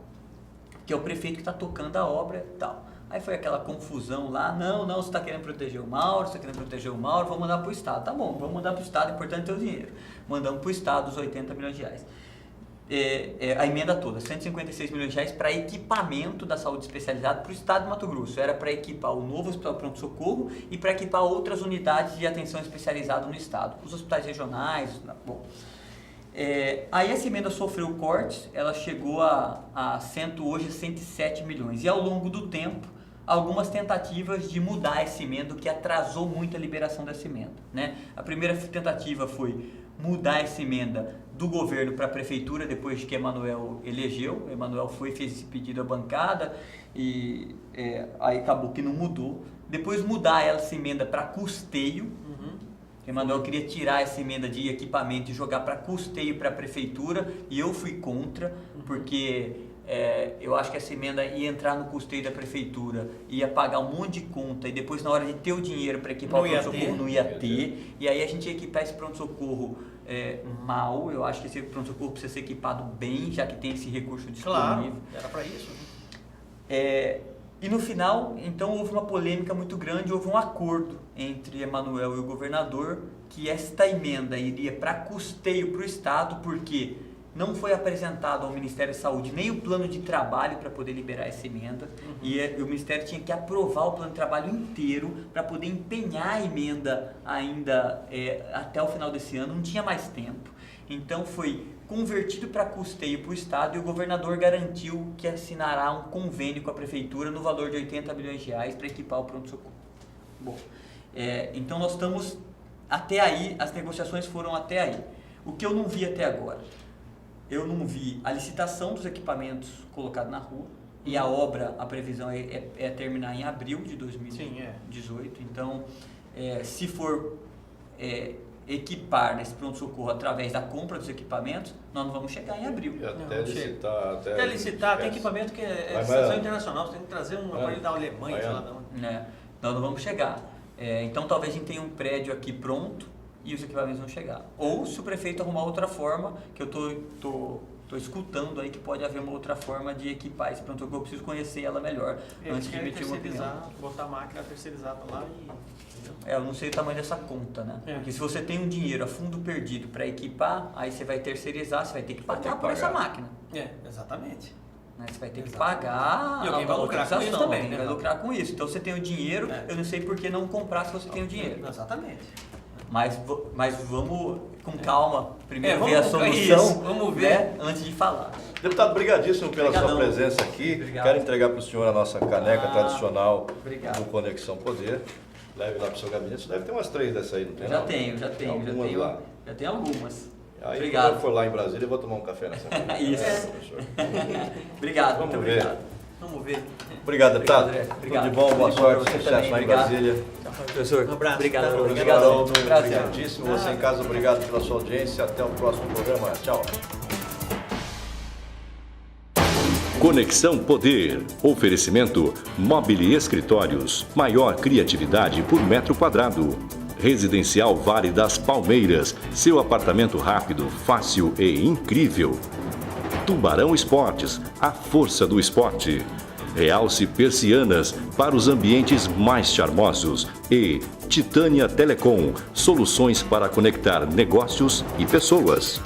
que é o prefeito que está tocando a obra e tal. Aí foi aquela confusão lá, não, você está querendo proteger o Mauro, vamos mandar para o Estado. Tá bom, vamos mandar para o Estado, é importante ter o dinheiro. Mandamos para o Estado os 80 milhões de reais. A emenda toda, 156 milhões de reais para equipamento da saúde especializada para o Estado de Mato Grosso. Era para equipar o novo Hospital Pronto-Socorro e para equipar outras unidades de atenção especializada no Estado, os hospitais regionais, bom. Aí essa emenda sofreu cortes, ela chegou hoje a 107 milhões. E ao longo do tempo, algumas tentativas de mudar essa emenda, o que atrasou muito a liberação dessa emenda, né? A primeira tentativa foi mudar essa emenda do governo para a prefeitura, depois que Emanuel elegeu. Emanuel fez esse pedido à bancada e aí acabou que não mudou. Depois mudar essa emenda para custeio. Emanuel queria tirar essa emenda de equipamento e jogar para custeio para a prefeitura, e eu fui contra, porque eu acho que essa emenda ia entrar no custeio da prefeitura, ia pagar um monte de conta, e depois na hora de ter o dinheiro para equipar o pronto-socorro não ia ter, e aí a gente ia equipar esse pronto-socorro mal. Eu acho que esse pronto-socorro precisa ser equipado bem, já que tem esse recurso disponível. Claro, era para isso. E no final, então, houve uma polêmica muito grande, houve um acordo entre Emanuel e o governador que esta emenda iria para custeio para o Estado, porque não foi apresentado ao Ministério da Saúde nem o plano de trabalho para poder liberar essa emenda, e o Ministério tinha que aprovar o plano de trabalho inteiro para poder empenhar a emenda ainda até o final desse ano, não tinha mais tempo. Então foi convertido para custeio para o Estado, e o governador garantiu que assinará um convênio com a prefeitura no valor de 80 milhões de reais para equipar o pronto-socorro. Bom, então nós estamos até aí, as negociações foram até aí. O que eu não vi até agora? Eu não vi a licitação dos equipamentos colocada na rua, e a obra, a previsão é terminar em abril de 2018. Então, se for equipar nesse pronto-socorro através da compra dos equipamentos, nós não vamos chegar em abril. Até licitar, tem equipamento que é licitação internacional, você tem que trazer um aparelho da Alemanha, sei lá de onde. Nós não vamos chegar. Então talvez a gente tenha um prédio aqui pronto e os equipamentos vão chegar. Ou se o prefeito arrumar outra forma, que eu tô escutando aí que pode haver uma outra forma de equipar esse pronto-socorro, eu preciso conhecer ela melhor antes de emitir uma opinião. Botar a máquina terceirizada lá e... eu não sei o tamanho dessa conta, né? Porque se você tem um dinheiro a fundo perdido para equipar, aí você vai terceirizar, você vai ter que pagar por essa máquina. Exatamente. Né? Você vai ter que pagar e alguém vai lucrar com isso também, né? Vai lucrar com isso. Então você tem o dinheiro, eu não sei por que não comprar se você tem o dinheiro. Exatamente. Mas vamos com calma, primeiro ver a solução, vamos ver, antes de falar. Deputado, brigadíssimo pela sua presença aqui. Obrigado. Quero entregar para o senhor a nossa caneca tradicional obrigado. do Conexão Poder. Leve lá para o seu gabinete. Você deve ter umas 3 dessas aí, não tem? Já tenho lá. Já tenho algumas. Aí obrigado. quando eu for lá em Brasília, eu vou tomar um café nessa caneca. Isso. Professor. Obrigado, Vamos muito ver. obrigado. Vamos ver. Obrigado, deputado. Obrigado. Tudo de bom, boa sorte, Você sucesso também. lá em Obrigado. Brasília. Professor, Um abraço. obrigado. Obrigado. Prazer. Obrigadíssimo. Você em casa, obrigado pela sua audiência. Até o próximo programa. Tchau. Conexão Poder. Oferecimento Mobile Escritórios. Maior criatividade por metro quadrado. Residencial Vale das Palmeiras. Seu apartamento rápido, fácil e incrível. Tubarão Esportes. A força do esporte. Realce Persianas para os ambientes mais charmosos. E Titânia Telecom. Soluções para conectar negócios e pessoas.